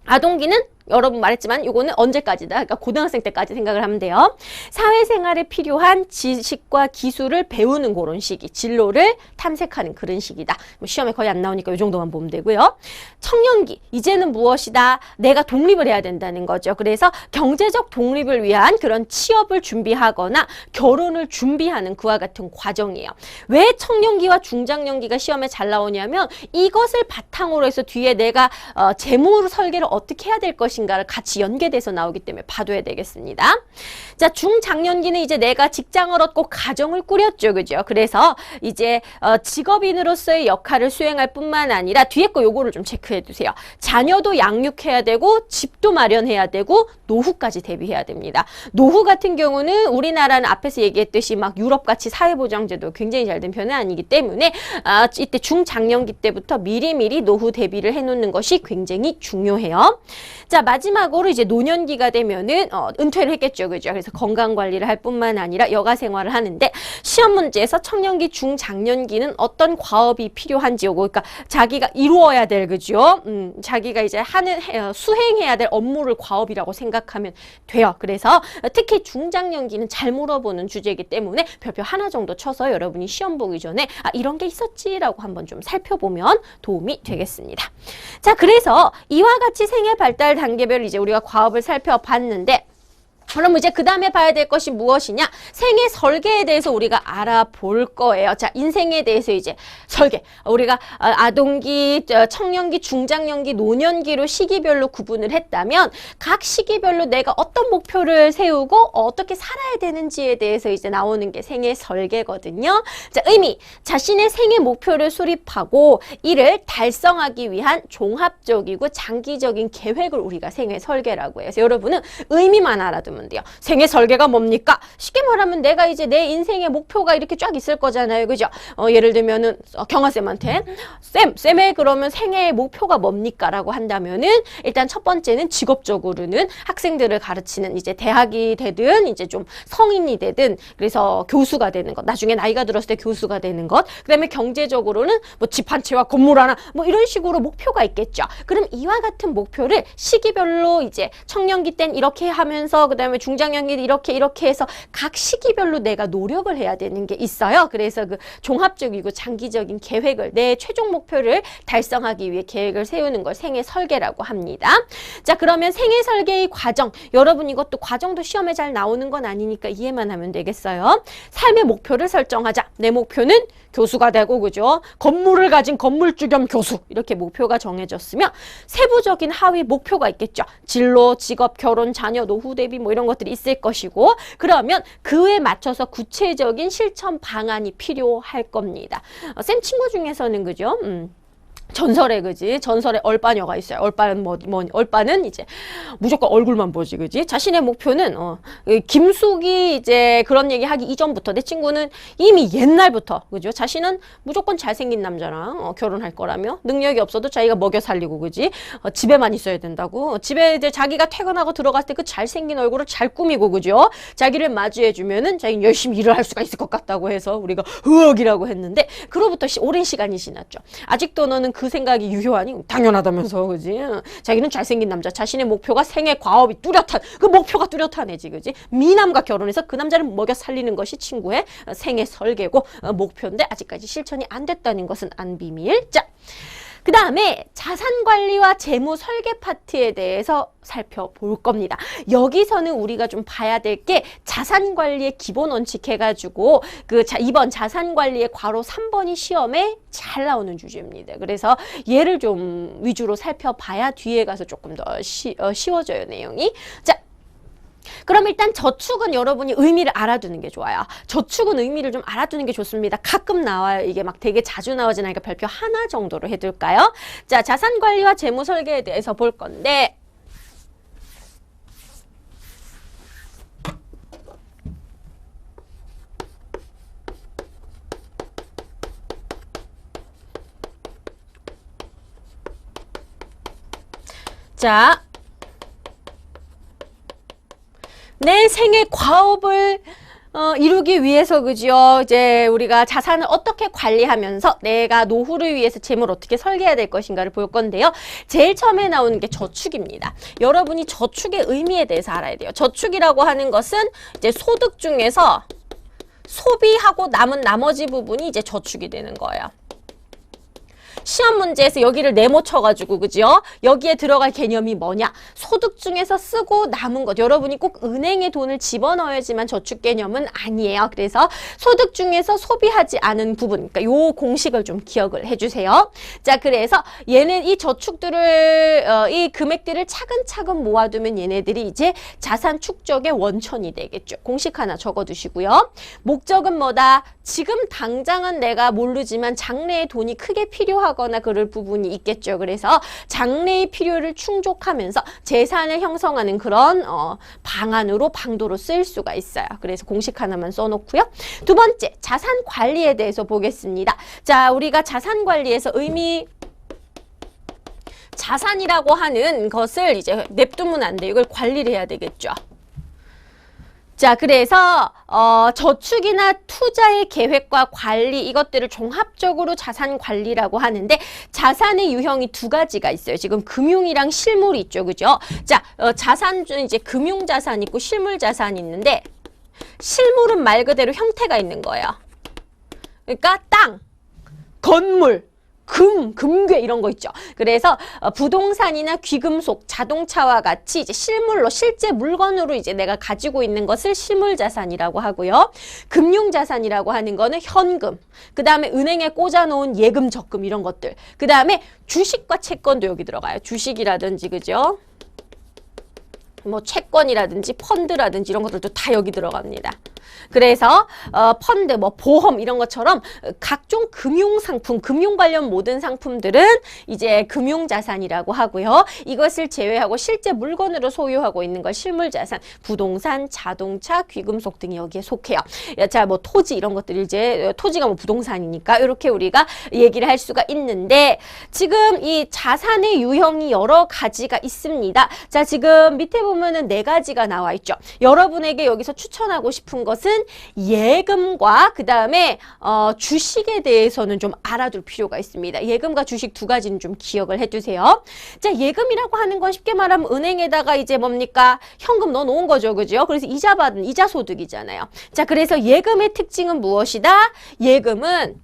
아동기는 여러분 말했지만 이거는 언제까지다? 그러니까 고등학생 때까지 생각을 하면 돼요. 사회생활에 필요한 지식과 기술을 배우는 그런 시기, 진로를 탐색하는 그런 시기다. 뭐 시험에 거의 안 나오니까 이 정도만 보면 되고요. 청년기, 이제는 무엇이다? 내가 독립을 해야 된다는 거죠. 그래서 경제적 독립을 위한 그런 취업을 준비하거나 결혼을 준비하는 그와 같은 과정이에요. 왜 청년기와 중장년기가 시험에 잘 나오냐면 이것을 바탕으로 해서 뒤에 내가 재무 설계를 어떻게 해야 될 것인가를 같이 연계돼서 나오기 때문에 봐둬야 되겠습니다. 자, 중장년기는 이제 내가 직장을 얻고 가정을 꾸렸죠. 그죠? 그래서 이제 직업인으로서의 역할을 수행할 뿐만 아니라 뒤에 거 요거를 좀 체크해 두세요. 자녀도 양육해야 되고 집도 마련해야 되고 노후까지 대비해야 됩니다. 노후 같은 경우는 우리나라는 앞에서 얘기했듯이 막 유럽같이 사회보장제도 굉장히 잘 된 편은 아니기 때문에 이때 중장년기 때부터 미리미리 노후 대비를 해놓는 것이 굉장히 중요해요. 자, 마지막으로 이제 노년기가 되면은 은퇴를 했겠죠. 그죠? 그래서 건강관리를 할 뿐만 아니라 여가생활을 하는데 시험 문제에서 청년기, 중장년기는 어떤 과업이 필요한지 요거 그러니까 자기가 이루어야 될 그죠? 자기가 이제 수행해야 될 업무를 과업이라고 생각하면 돼요. 그래서 특히 중장년기는 잘 물어보는 주제이기 때문에 별표 하나 정도 쳐서 여러분이 시험 보기 전에 이런 게 있었지라고 한번 좀 살펴보면 도움이 되겠습니다. 자, 그래서 이와 같이 생애 발달 단계별 이제 우리가 과업을 살펴봤는데 그럼 이제 그 다음에 봐야 될 것이 무엇이냐? 생애 설계에 대해서 우리가 알아볼 거예요. 자, 인생에 대해서 이제 설계. 우리가 아동기, 청년기, 중장년기, 노년기로 시기별로 구분을 했다면 각 시기별로 내가 어떤 목표를 세우고 어떻게 살아야 되는지에 대해서 이제 나오는 게 생애 설계거든요. 자, 의미. 자신의 생애 목표를 수립하고 이를 달성하기 위한 종합적이고 장기적인 계획을 우리가 생애 설계라고 해요. 그래서 여러분은 의미만 알아두면 돼요. 생애 설계가 뭡니까? 쉽게 말하면 내가 이제 내 인생의 목표가 이렇게 쫙 있을 거잖아요. 그죠? 예를 들면은 경아쌤한테 쌤의 그러면 생애의 목표가 뭡니까? 라고 한다면은 일단 첫 번째는 직업적으로는 학생들을 가르치는 이제 대학이 되든 이제 좀 성인이 되든 그래서 교수가 되는 것. 나중에 나이가 들었을 때 교수가 되는 것. 그 다음에 경제적으로는 뭐 집 한 채와 건물 하나 뭐 이런 식으로 목표가 있겠죠. 그럼 이와 같은 목표를 시기별로 이제 청년기 땐 이렇게 하면서 그 다음에 중장년기 이렇게 해서 각 시기별로 내가 노력을 해야 되는 게 있어요. 그래서 그 종합적이고 장기적인 계획을 내 최종 목표를 달성하기 위해 계획을 세우는 걸 생애 설계라고 합니다. 자, 그러면 생애 설계의 과정. 여러분 이것도 과정도 시험에 잘 나오는 건 아니니까 이해만 하면 되겠어요. 삶의 목표를 설정하자. 내 목표는 교수가 되고 그죠? 건물을 가진 건물주 겸 교수 이렇게 목표가 정해졌으면 세부적인 하위 목표가 있겠죠. 진로, 직업, 결혼, 자녀, 노후 대비 뭐 이런 것들이 있을 것이고 그러면 그에 맞춰서 구체적인 실천 방안이 필요할 겁니다. 쌤 친구 중에서는 그죠? 전설에 그지 전설에 얼빠녀가 있어요. 얼빠는 얼빠는 이제 무조건 얼굴만 보지 그지. 자신의 목표는 김숙이 이제 그런 얘기 하기 이전부터 내 친구는 이미 옛날부터 그죠. 자신은 무조건 잘생긴 남자랑 결혼할 거라며 능력이 없어도 자기가 먹여 살리고 그지. 집에만 있어야 된다고. 집에 이제 자기가 퇴근하고 들어갈 때 그 잘생긴 얼굴을 잘 꾸미고 그죠. 자기를 마주해 주면은 자기는 열심히 일을 할 수가 있을 것 같다고 해서 우리가 으억이라고 했는데 그로부터 오랜 시간이 지났죠. 아직도 너는 그 생각이 유효하니? 당연하다면서 그지? 자기는 잘생긴 남자, 자신의 목표가 생애 과업이 뚜렷한 그 목표가 뚜렷한 애지 그지? 미남과 결혼해서 그 남자를 먹여 살리는 것이 친구의 생애 설계고 목표인데 아직까지 실천이 안 됐다는 것은 안 비밀. 자, 그 다음에 자산관리와 재무 설계 파트에 대해서 살펴볼 겁니다. 여기서는 우리가 좀 봐야 될 게 자산관리의 기본 원칙 해가지고 이번 자산관리의 괄호 3번이 시험에 잘 나오는 주제입니다. 그래서 얘를 좀 위주로 살펴봐야 뒤에 가서 조금 더 쉬워져요, 내용이. 자, 그럼 일단 저축은 여러분이 의미를 알아두는 게 좋아요. 저축은 의미를 좀 알아두는 게 좋습니다. 가끔 나와요. 이게 막 되게 자주 나오진 않으니까 별표 하나 정도로 해둘까요? 자, 자산관리와 재무 설계에 대해서 볼 건데 자, 내 생애 과업을 이루기 위해서 그죠? 이제 우리가 자산을 어떻게 관리하면서 내가 노후를 위해서 재물을 어떻게 설계해야 될 것인가를 볼 건데요. 제일 처음에 나오는 게 저축입니다. 여러분이 저축의 의미에 대해서 알아야 돼요. 저축이라고 하는 것은 이제 소득 중에서 소비하고 남은 나머지 부분이 이제 저축이 되는 거예요. 시험 문제에서 여기를 네모 쳐가지고 그죠? 여기에 들어갈 개념이 뭐냐? 소득 중에서 쓰고 남은 것. 여러분이 꼭 은행에 돈을 집어넣어야지만 저축 개념은 아니에요. 그래서 소득 중에서 소비하지 않은 부분, 그러니까 요 공식을 좀 기억을 해주세요. 자, 그래서 얘는 이 저축들을 이 금액들을 차근차근 모아두면 얘네들이 이제 자산 축적의 원천이 되겠죠. 공식 하나 적어두시고요. 목적은 뭐다? 지금 당장은 내가 모르지만 장래에 돈이 크게 필요하거나 그럴 부분이 있겠죠. 그래서 장래의 필요를 충족하면서 재산을 형성하는 그런 방안으로 방도로 쓰일 수가 있어요. 그래서 공식 하나만 써놓고요. 두 번째, 자산 관리에 대해서 보겠습니다. 자, 우리가 자산 관리에서 자산이라고 하는 것을 이제 냅두면 안 돼요. 이걸 관리를 해야 되겠죠. 자, 그래서 저축이나 투자의 계획과 관리 이것들을 종합적으로 자산 관리라고 하는데 자산의 유형이 두 가지가 있어요. 지금 금융이랑 실물이 있죠. 그죠? 자, 자산 중에 이제 금융 자산 있고 실물 자산이 있는데 실물은 말 그대로 형태가 있는 거예요. 그러니까 땅, 건물, 금괴 이런 거 있죠. 그래서 부동산이나 귀금속, 자동차와 같이 이제 실물로 실제 물건으로 이제 내가 가지고 있는 것을 실물자산이라고 하고요. 금융자산이라고 하는 거는 현금, 그 다음에 은행에 꽂아놓은 예금, 적금 이런 것들, 그 다음에 주식과 채권도 여기 들어가요. 주식이라든지 그죠? 뭐 채권이라든지 펀드라든지 이런 것들도 다 여기 들어갑니다. 그래서 펀드, 뭐 보험 이런 것처럼 각종 금융 상품, 금융 관련 모든 상품들은 이제 금융자산이라고 하고요. 이것을 제외하고 실제 물건으로 소유하고 있는 걸 실물자산, 부동산, 자동차, 귀금속 등이 여기에 속해요. 자, 뭐 토지 이런 것들이 이제 토지가 뭐 부동산이니까 이렇게 우리가 얘기를 할 수가 있는데 지금 이 자산의 유형이 여러 가지가 있습니다. 자, 지금 밑에 보면은 네 가지가 나와 있죠. 여러분에게 여기서 추천하고 싶은 것은 예금과 그 다음에 주식에 대해서는 좀 알아둘 필요가 있습니다. 예금과 주식 두 가지는 좀 기억을 해두세요. 자, 예금이라고 하는 건 쉽게 말하면 은행에다가 이제 뭡니까? 현금 넣어 놓은 거죠. 그죠? 그래서 이자 받은 이자 소득이잖아요. 자, 그래서 예금의 특징은 무엇이다? 예금은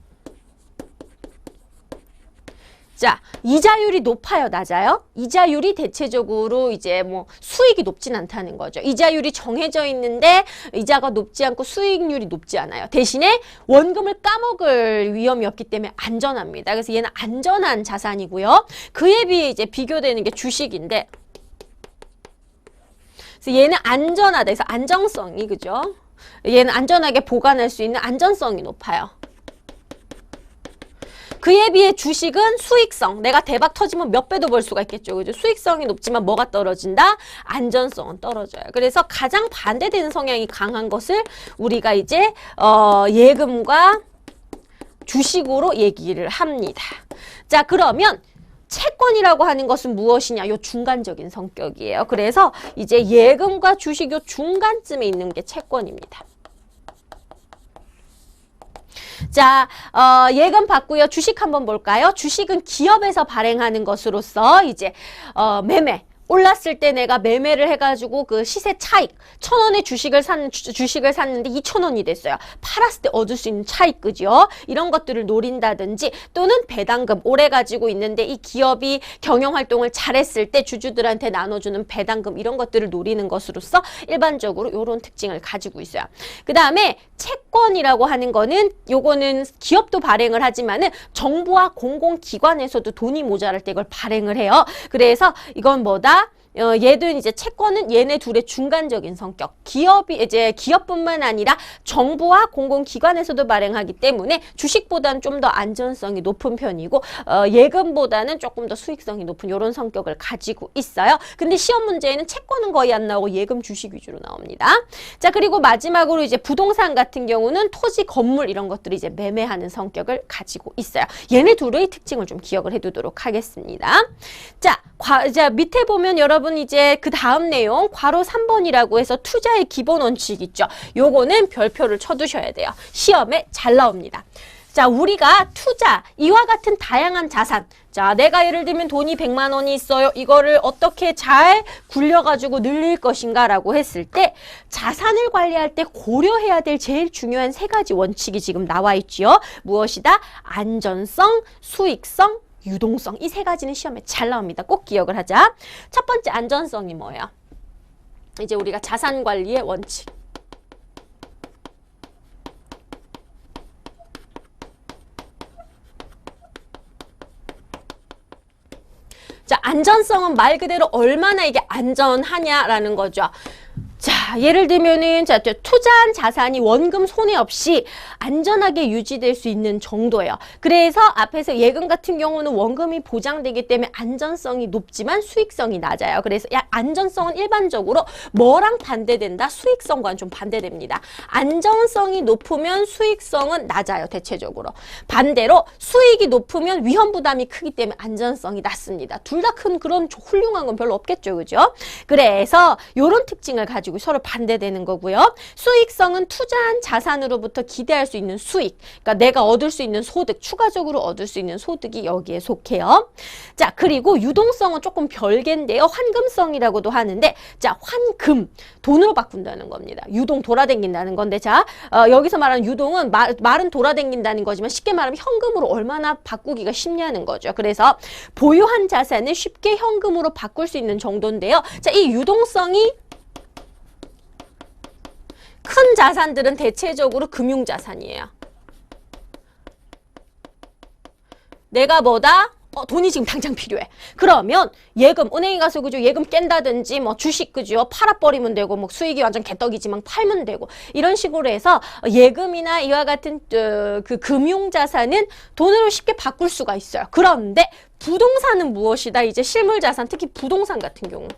자, 이자율이 높아요, 낮아요? 이자율이 대체적으로 이제 뭐 수익이 높진 않다는 거죠. 이자율이 정해져 있는데 이자가 높지 않고 수익률이 높지 않아요. 대신에 원금을 까먹을 위험이 없기 때문에 안전합니다. 그래서 얘는 안전한 자산이고요. 그에 비해 이제 비교되는 게 주식인데 그래서 얘는 안전하다. 그래서 안정성이 그죠? 얘는 안전하게 보관할 수 있는 안전성이 높아요. 그에 비해 주식은 수익성. 내가 대박 터지면 몇 배도 벌 수가 있겠죠. 그죠? 수익성이 높지만 뭐가 떨어진다? 안전성은 떨어져요. 그래서 가장 반대되는 성향이 강한 것을 우리가 이제 예금과 주식으로 얘기를 합니다. 자, 그러면 채권이라고 하는 것은 무엇이냐? 요 중간적인 성격이에요. 그래서 이제 예금과 주식 요 중간쯤에 있는 게 채권입니다. 자, 예금 봤고요. 주식 한번 볼까요? 주식은 기업에서 발행하는 것으로서 이제 매매. 올랐을 때 내가 매매를 해가지고 그 시세 차익 1,000원의 주식을 샀는데 2,000원이 됐어요. 팔았을 때 얻을 수 있는 차익 그죠? 이런 것들을 노린다든지 또는 배당금 오래 가지고 있는데 이 기업이 경영활동을 잘했을 때 주주들한테 나눠주는 배당금 이런 것들을 노리는 것으로서 일반적으로 이런 특징을 가지고 있어요. 그 다음에 채권이라고 하는 거는 요거는 기업도 발행을 하지만은 정부와 공공기관에서도 돈이 모자랄 때 이걸 발행을 해요. 그래서 이건 뭐다? 얘도 이제 채권은 얘네 둘의 중간적인 성격. 기업이 이제 기업뿐만 아니라 정부와 공공기관에서도 발행하기 때문에 주식보다는 좀 더 안전성이 높은 편이고 예금보다는 조금 더 수익성이 높은 이런 성격을 가지고 있어요. 근데 시험 문제에는 채권은 거의 안 나오고 예금 주식 위주로 나옵니다. 자, 그리고 마지막으로 이제 부동산 같은 경우는 토지, 건물 이런 것들이 이제 매매하는 성격을 가지고 있어요. 얘네 둘의 특징을 좀 기억을 해두도록 하겠습니다. 자, 밑에 보면 여러분 이제 그 다음 내용 괄호 3번이라고 해서 투자의 기본 원칙 있죠. 요거는 별표를 쳐두셔야 돼요. 시험에 잘 나옵니다. 자, 우리가 투자, 이와 같은 다양한 자산. 자, 내가 예를 들면 돈이 100만 원이 있어요. 이거를 어떻게 잘 굴려가지고 늘릴 것인가 라고 했을 때 자산을 관리할 때 고려해야 될 제일 중요한 3가지 원칙이 지금 나와 있지요. 무엇이다? 안전성, 수익성, 유동성. 이 3가지는 시험에 잘 나옵니다. 꼭 기억을 하자. 첫 번째 안전성이 뭐예요? 이제 우리가 자산 관리의 원칙. 자, 안전성은 말 그대로 얼마나 이게 안전하냐라는 거죠. 자, 예를 들면은 자, 투자한 자산이 원금 손해 없이 안전하게 유지될 수 있는 정도예요. 그래서 앞에서 예금 같은 경우는 원금이 보장되기 때문에 안전성이 높지만 수익성이 낮아요. 그래서 안전성은 일반적으로 뭐랑 반대된다? 수익성과는 좀 반대됩니다. 안전성이 높으면 수익성은 낮아요. 대체적으로. 반대로 수익이 높으면 위험 부담이 크기 때문에 안전성이 낮습니다. 둘 다 큰 그런 훌륭한 건 별로 없겠죠. 그죠? 그래서 이런 특징을 가지고 서로 반대되는 거고요. 수익성은 투자한 자산으로부터 기대할 수 있는 수익, 그러니까 내가 얻을 수 있는 소득, 추가적으로 얻을 수 있는 소득이 여기에 속해요. 자, 그리고 유동성은 조금 별개인데요. 환금성이라고도 하는데, 자, 환금, 돈으로 바꾼다는 겁니다. 유동 돌아다닌다는 건데, 자, 여기서 말하는 유동은 말은 돌아다닌다는 거지만 쉽게 말하면 현금으로 얼마나 바꾸기가 쉽냐는 거죠. 그래서 보유한 자산을 쉽게 현금으로 바꿀 수 있는 정도인데요. 자, 이 유동성이 큰 자산들은 대체적으로 금융자산이에요. 내가 뭐다? 돈이 지금 당장 필요해. 그러면 예금, 은행에 가서 그죠? 예금 깬다든지 뭐 주식 그죠? 팔아버리면 되고 뭐 수익이 완전 개떡이지만 팔면 되고 이런 식으로 해서 예금이나 이와 같은 그 금융자산은 돈으로 쉽게 바꿀 수가 있어요. 그런데 부동산은 무엇이다? 이제 실물자산, 특히 부동산 같은 경우.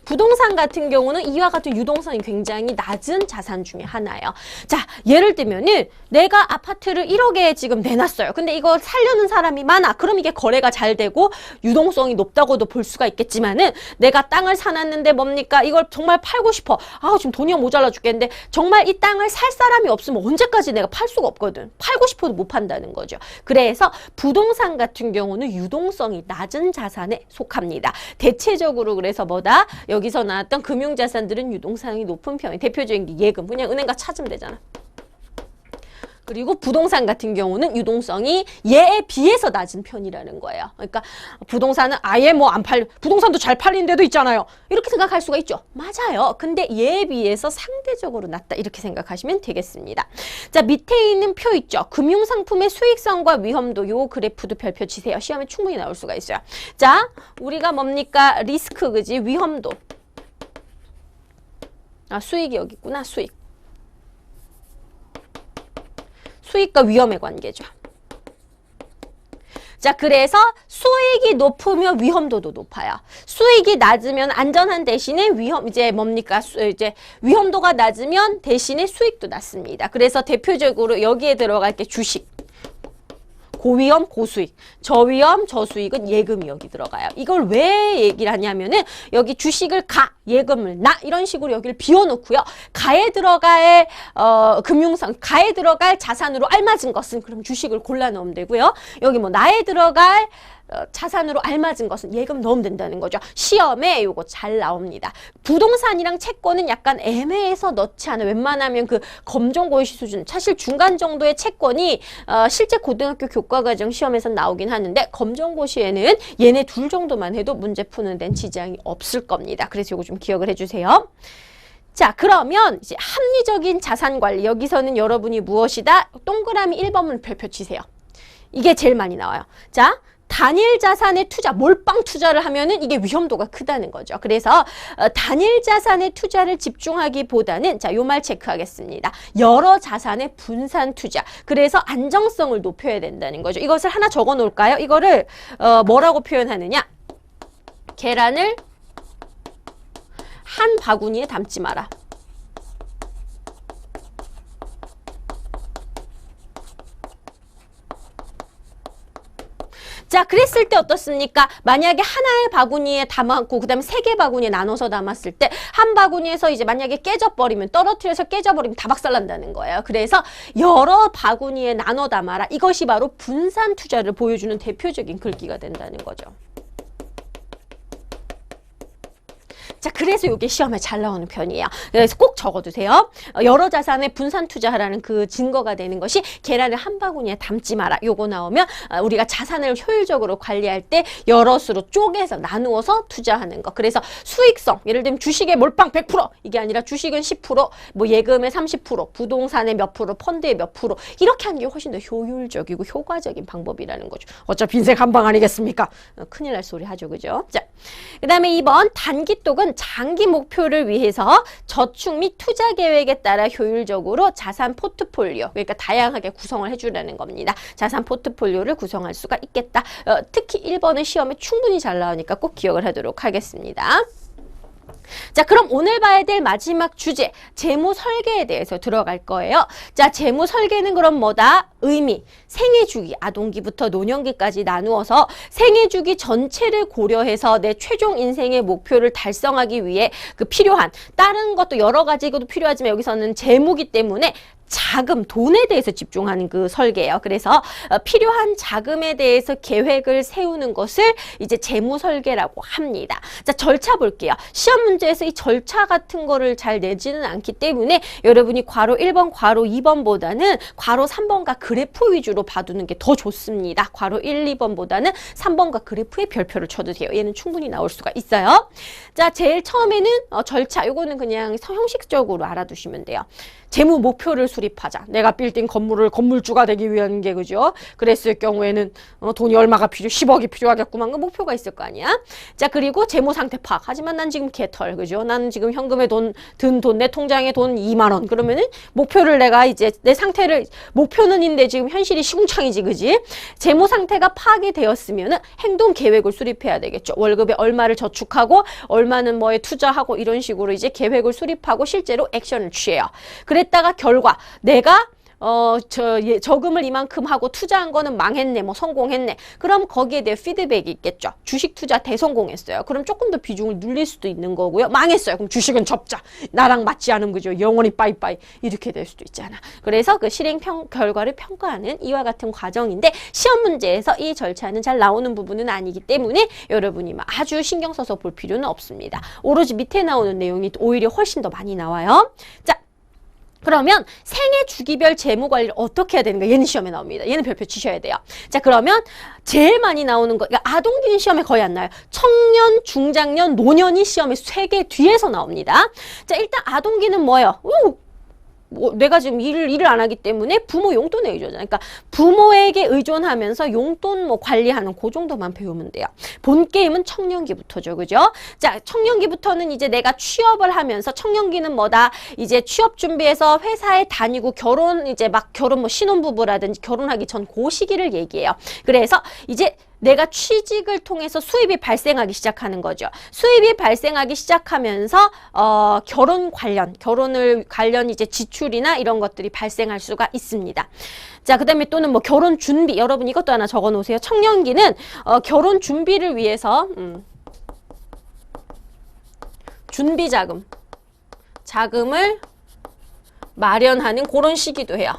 부동산 같은 경우는 이와 같은 유동성이 굉장히 낮은 자산 중에 하나예요. 자, 예를 들면은 내가 아파트를 1억에 지금 내놨어요. 근데 이거 살려는 사람이 많아. 그럼 이게 거래가 잘 되고 유동성이 높다고도 볼 수가 있겠지만은 내가 땅을 사놨는데 뭡니까? 이걸 정말 팔고 싶어. 아, 지금 돈이 모자라 죽겠는데 정말 이 땅을 살 사람이 없으면 언제까지 내가 팔 수가 없거든. 팔고 싶어도 못 판다는 거죠. 그래서 부동산 같은 경우는 유동성이 낮은 자산에 속합니다. 대체적으로 그래서 뭐다? 여기서 나왔던 금융자산들은 유동성이 높은 편이 대표적인 게 예금. 그냥 은행 가 찾으면 되잖아. 그리고 부동산 같은 경우는 유동성이 얘에 비해서 낮은 편이라는 거예요. 그러니까 부동산은 아예 뭐 안 팔려. 부동산도 잘 팔리는 데도 있잖아요. 이렇게 생각할 수가 있죠. 맞아요. 근데 얘에 비해서 상대적으로 낮다. 이렇게 생각하시면 되겠습니다. 자, 밑에 있는 표 있죠. 금융상품의 수익성과 위험도 요 그래프도 별표 치세요. 시험에 충분히 나올 수가 있어요. 자, 우리가 뭡니까? 리스크, 그지? 위험도. 아, 수익이 여기 있구나. 수익과 위험의 관계죠. 자, 그래서 수익이 높으면 위험도도 높아요. 수익이 낮으면 안전한 대신에 이제 뭡니까? 이제 위험도가 낮으면 대신에 수익도 낮습니다. 그래서 대표적으로 여기에 들어갈 게 주식. 고위험, 고수익, 저위험, 저수익은 예금이 여기 들어가요. 이걸 왜 얘기를 하냐면은 여기 주식을 가, 예금을 나 이런 식으로 여기를 비워놓고요. 가에 들어갈 가에 들어갈 자산으로 알맞은 것은 그럼 주식을 골라 넣으면 되고요. 여기 뭐 나에 들어갈 자산으로 알맞은 것은 예금 넣으면 된다는 거죠. 시험에 요거 잘 나옵니다. 부동산이랑 채권은 약간 애매해서 넣지 않아요. 웬만하면 그 검정고시 수준, 사실 중간 정도의 채권이 실제 고등학교 교과과정 시험에서 나오긴 하는데 검정고시에는 얘네 둘 정도만 해도 문제 푸는 데는 지장이 없을 겁니다. 그래서 요거 좀 기억을 해주세요. 자, 그러면 이제 합리적인 자산 관리. 여기서는 여러분이 무엇이다? 동그라미 1번을 별표 치세요. 이게 제일 많이 나와요. 자, 단일 자산에 투자, 몰빵 투자를 하면은 이게 위험도가 크다는 거죠. 그래서 단일 자산에 투자를 집중하기보다는 자, 요 말 체크하겠습니다. 여러 자산의 분산 투자. 그래서 안정성을 높여야 된다는 거죠. 이것을 하나 적어 놓을까요? 이거를 뭐라고 표현하느냐? 계란을 한 바구니에 담지 마라. 자, 그랬을 때 어떻습니까? 만약에 하나의 바구니에 담았고 그다음에 3개 바구니에 나눠서 담았을 때 한 바구니에서 이제 만약에 깨져버리면 떨어뜨려서 깨져버리면 다 박살난다는 거예요. 그래서 여러 바구니에 나눠 담아라. 이것이 바로 분산 투자를 보여주는 대표적인 글귀가 된다는 거죠. 자, 그래서 이게 시험에 잘 나오는 편이에요. 그래서 꼭 적어두세요. 여러 자산에 분산 투자하라는 그 증거가 되는 것이 계란을 한 바구니에 담지 마라. 요거 나오면 우리가 자산을 효율적으로 관리할 때 여럿으로 쪼개서 나누어서 투자하는 거. 그래서 수익성, 예를 들면 주식의 몰빵 100%, 이게 아니라 주식은 10%, 뭐 예금의 30%, 부동산의 몇 프로, 펀드의 몇 프로, 이렇게 하는 게 훨씬 더 효율적이고 효과적인 방법이라는 거죠. 어차피 인생 한 방 아니겠습니까? 큰일 날 소리 하죠, 그죠? 자, 그 다음에 2번 단기독은 장기 목표를 위해서 저축 및 투자 계획에 따라 효율적으로 자산 포트폴리오, 그러니까 다양하게 구성을 해주라는 겁니다. 자산 포트폴리오를 구성할 수가 있겠다. 특히 1번은 시험에 충분히 잘 나오니까 꼭 기억을 하도록 하겠습니다. 자, 그럼 오늘 봐야 될 마지막 주제, 재무 설계에 대해서 들어갈 거예요. 자, 재무 설계는 그럼 뭐다? 의미, 생애 주기, 아동기부터 노년기까지 나누어서 생애 주기 전체를 고려해서 내 최종 인생의 목표를 달성하기 위해 그 필요한 다른 것도 여러 가지도 필요하지만 여기서는 재무기 때문에 자금, 돈에 대해서 집중하는 그 설계예요. 그래서 필요한 자금에 대해서 계획을 세우는 것을 이제 재무 설계라고 합니다. 자, 절차 볼게요. 시험 문제에서 이 절차 같은 거를 잘 내지는 않기 때문에 여러분이 괄호 1번, 괄호 2번보다는 괄호 3번과 그래프 위주로 봐두는 게 더 좋습니다. 괄호 1, 2번보다는 3번과 그래프에 별표를 쳐주세요. 얘는 충분히 나올 수가 있어요. 자, 제일 처음에는 절차, 요거는 그냥 형식적으로 알아두시면 돼요. 재무 목표를 수립하자. 내가 빌딩 건물을 건물주가 되기 위한 게 그죠? 그랬을 경우에는 돈이 얼마가 10억이 필요하겠구만. 그 목표가 있을 거 아니야? 자, 그리고 재무 상태 파악. 하지만 난 지금 개털, 그죠? 난 지금 현금에 든 돈, 내 통장에 돈 2만 원. 그러면은 목표를 내가 이제 내 상태를 목표는인데 지금 현실이 시궁창이지, 그지? 재무 상태가 파악이 되었으면은 행동 계획을 수립해야 되겠죠. 월급에 얼마를 저축하고 얼마는 뭐에 투자하고 이런 식으로 이제 계획을 수립하고 실제로 액션을 취해요. 그랬다가 결과 내가 저금을 이만큼 하고 투자한 거는 망했네, 뭐 성공했네. 그럼 거기에 대해 피드백이 있겠죠. 주식 투자 대성공했어요. 그럼 조금 더 비중을 늘릴 수도 있는 거고요. 망했어요. 그럼 주식은 접자. 나랑 맞지 않은 거죠. 영원히 빠이빠이. 이렇게 될 수도 있잖아. 그래서 그 실행 결과를 평가하는 이와 같은 과정인데 시험 문제에서 이 절차는 잘 나오는 부분은 아니기 때문에 여러분이 아주 신경 써서 볼 필요는 없습니다. 오로지 밑에 나오는 내용이 오히려 훨씬 더 많이 나와요. 자, 그러면 생애 주기별 재무 관리를 어떻게 해야 되는가? 얘는 시험에 나옵니다. 얘는 별표 치셔야 돼요. 자, 그러면 제일 많이 나오는 거, 그러니까 아동기는 시험에 거의 안 나요. 청년, 중장년, 노년이 시험에 3개 뒤에서 나옵니다. 자, 일단 아동기는 뭐예요? 내가 지금 일을 안 하기 때문에 부모 용돈에 의존하잖아. 그러니까 부모에게 의존하면서 용돈 뭐 관리하는 그 정도만 배우면 돼요. 본 게임은 청년기부터죠. 그죠? 자, 청년기부터는 이제 내가 취업을 하면서 청년기는 뭐다? 이제 취업 준비해서 회사에 다니고 이제 막 결혼 뭐 신혼부부라든지 결혼하기 전 그 시기를 얘기해요. 그래서 이제 내가 취직을 통해서 수입이 발생하기 시작하는 거죠. 수입이 발생하기 시작하면서 결혼을 관련 이제 지출이나 이런 것들이 발생할 수가 있습니다. 자, 그다음에 또는 뭐 결혼 준비, 여러분 이것도 하나 적어 놓으세요. 청년기는 결혼 준비를 위해서 준비 자금을 마련하는 그런 시기도 해요.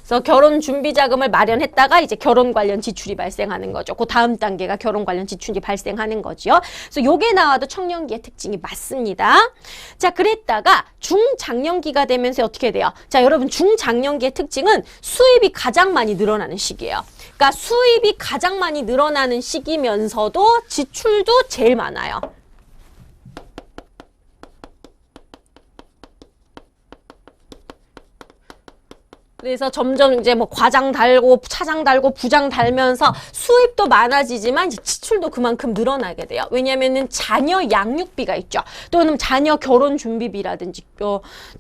그래서 결혼 준비 자금을 마련했다가 이제 결혼 관련 지출이 발생하는 거죠. 그 다음 단계가 결혼 관련 지출이 발생하는 거죠. 그래서 요게 나와도 청년기의 특징이 맞습니다. 자, 그랬다가 중장년기가 되면서 어떻게 돼요? 자, 여러분 중장년기의 특징은 수입이 가장 많이 늘어나는 시기예요. 그러니까 수입이 가장 많이 늘어나는 시기면서도 지출도 제일 많아요. 그래서 점점 이제 뭐 과장 달고 차장 달고 부장 달면서 수입도 많아지지만 이제 지출도 그만큼 늘어나게 돼요. 왜냐면은 자녀 양육비가 있죠. 또는 자녀 결혼 준비비라든지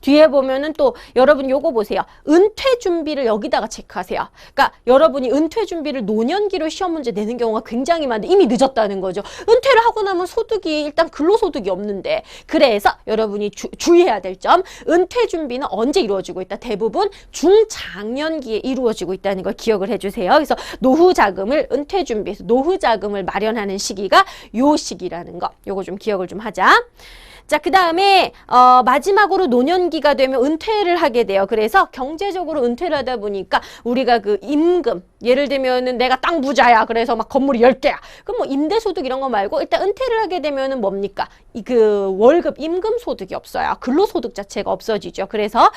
뒤에 보면은 또 여러분 요거 보세요. 은퇴 준비를 여기다가 체크하세요. 그러니까 여러분이 은퇴 준비를 노년기로 시험 문제 내는 경우가 굉장히 많은데 이미 늦었다는 거죠. 은퇴를 하고 나면 소득이 일단 근로소득이 없는데 그래서 여러분이 주의해야 될 점 은퇴 준비는 언제 이루어지고 있다? 대부분 중장년기에 이루어지고 있다는 걸 기억을 해주세요. 그래서 노후 자금을 은퇴 준비해서 노후 자금을 마련하는 시기가 요 시기라는 거. 요거 좀 기억을 좀 하자. 자, 그 다음에 마지막으로 노년기가 되면 은퇴를 하게 돼요. 그래서 경제적으로 은퇴를 하다 보니까 우리가 그 임금, 예를 들면은 내가 땅 부자야. 그래서 막 건물이 10개야. 그럼 뭐 임대소득 이런 거 말고 일단 은퇴를 하게 되면은 뭡니까? 그 월급, 임금 소득이 없어요. 근로소득 자체가 없어지죠. 그래서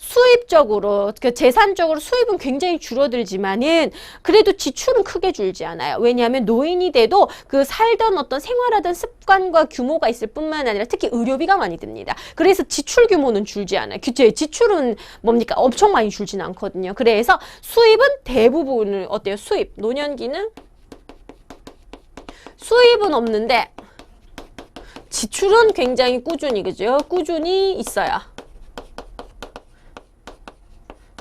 수입적으로, 그 재산적으로 수입은 굉장히 줄어들지만은 그래도 지출은 크게 줄지 않아요. 왜냐하면 노인이 돼도 그 살던 어떤 생활하던 습관과 규모가 있을 뿐만 아니라 특히 의료비가 많이 듭니다. 그래서 지출 규모는 줄지 않아요. 지출은 뭡니까? 엄청 많이 줄지는 않거든요. 그래서 수입은 대부분을 어때요? 수입, 노년기는 수입은 없는데 지출은 굉장히 꾸준히, 그죠? 꾸준히 있어요.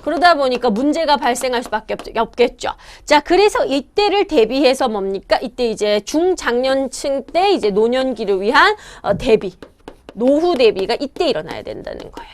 그러다 보니까 문제가 발생할 수밖에 없겠죠. 자, 그래서 이때를 대비해서 뭡니까? 이때 이제 중장년층 때 이제 노년기를 위한 대비, 노후 대비가 이때 일어나야 된다는 거예요.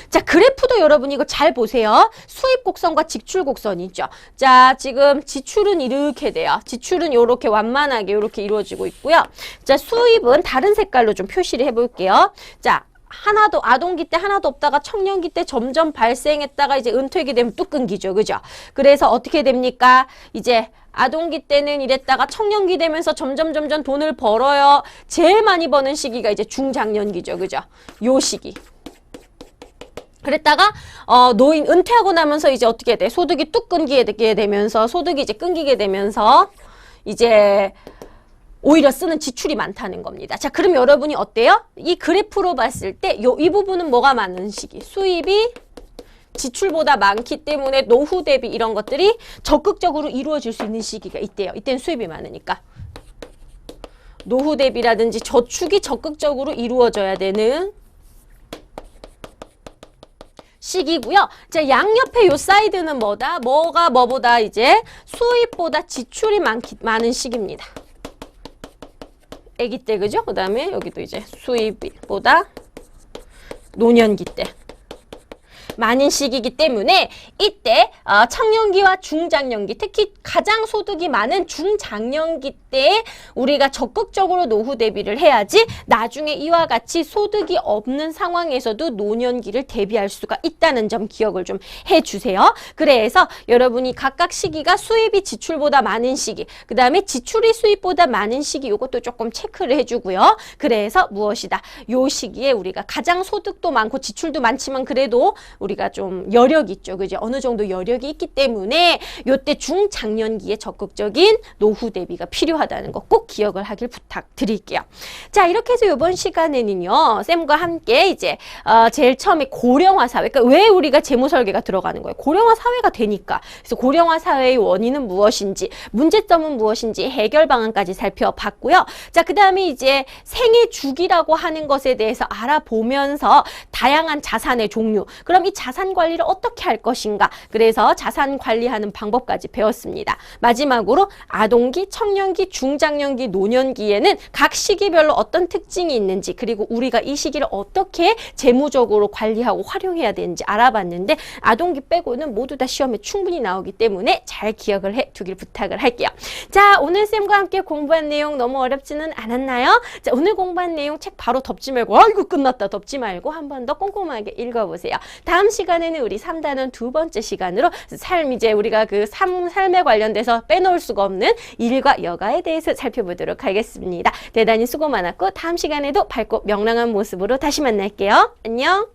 자, 그래프도 여러분 이거 잘 보세요. 수입 곡선과 지출 곡선이 있죠. 자, 지금 지출은 이렇게 돼요. 지출은 이렇게 완만하게 이렇게 이루어지고 있고요. 자, 수입은 다른 색깔로 좀 표시를 해볼게요. 자, 하나도 아동기 때 하나도 없다가 청년기 때 점점 발생했다가 이제 은퇴기 되면 뚝 끊기죠. 그죠? 그래서 어떻게 됩니까? 이제 아동기 때는 이랬다가 청년기 되면서 점점 돈을 벌어요. 제일 많이 버는 시기가 이제 중장년기죠. 그죠? 요 시기. 그랬다가 노인 은퇴하고 나면서 이제 어떻게 돼? 소득이 뚝 끊기게 되면서 소득이 이제 끊기게 되면서 이제 오히려 쓰는 지출이 많다는 겁니다. 자, 그럼 여러분이 어때요? 이 그래프로 봤을 때 이 부분은 뭐가 많은 시기? 수입이 지출보다 많기 때문에 노후 대비 이런 것들이 적극적으로 이루어질 수 있는 시기가 이때요. 이때는 수입이 많으니까. 노후 대비라든지 저축이 적극적으로 이루어져야 되는 시기고요. 자, 양옆에 요 사이드는 뭐보다 이제 수입보다 지출이 많은 시기입니다. 아기 때, 그죠? 그 다음에 여기도 이제 수입보다 노년기 때 많은 시기이기 때문에 이때 청년기와 중장년기, 특히 가장 소득이 많은 중장년기 때 우리가 적극적으로 노후 대비를 해야지 나중에 이와 같이 소득이 없는 상황에서도 노년기를 대비할 수가 있다는 점 기억을 좀 해주세요. 그래서 여러분이 각각 시기가 수입이 지출보다 많은 시기, 그 다음에 지출이 수입보다 많은 시기, 이것도 조금 체크를 해주고요. 그래서 무엇이다? 요 시기에 우리가 가장 소득도 많고 지출도 많지만 그래도 우리가 좀 여력이 있죠. 그죠? 어느 정도 여력이 있기 때문에 요때 중장년기에 적극적인 노후 대비가 필요하다는 거 꼭 기억을 하길 부탁드릴게요. 자, 이렇게 해서 이번 시간에는요, 쌤과 함께 이제 제일 처음에 고령화 사회, 그러니까 왜 우리가 재무 설계가 들어가는 거예요? 고령화 사회가 되니까. 그래서 고령화 사회의 원인은 무엇인지, 문제점은 무엇인지, 해결 방안까지 살펴봤고요. 자, 그 다음에 이제 생애 주기라고 하는 것에 대해서 알아보면서 다양한 자산의 종류, 그럼 이 자산 관리를 어떻게 할 것인가, 그래서 자산 관리하는 방법까지 배웠습니다. 마지막으로 아동기, 청년기, 중장년기, 노년기에는 각 시기별로 어떤 특징이 있는지, 그리고 우리가 이 시기를 어떻게 재무적으로 관리하고 활용해야 되는지 알아봤는데 아동기 빼고는 모두 다 시험에 충분히 나오기 때문에 잘 기억을 해두길 부탁을 할게요. 자, 오늘 쌤과 함께 공부한 내용 너무 어렵지는 않았나요? 자, 오늘 공부한 내용 책 바로 덮지 말고 아이고 끝났다 덮지 말고 한 번 더 꼼꼼하게 읽어보세요. 다음 시간에는 우리 3단원 두 번째 시간으로 이제 우리가 그 삶에 관련돼서 빼놓을 수가 없는 일과 여가에 대해서 살펴보도록 하겠습니다. 대단히 수고 많았고 다음 시간에도 밝고 명랑한 모습으로 다시 만날게요. 안녕.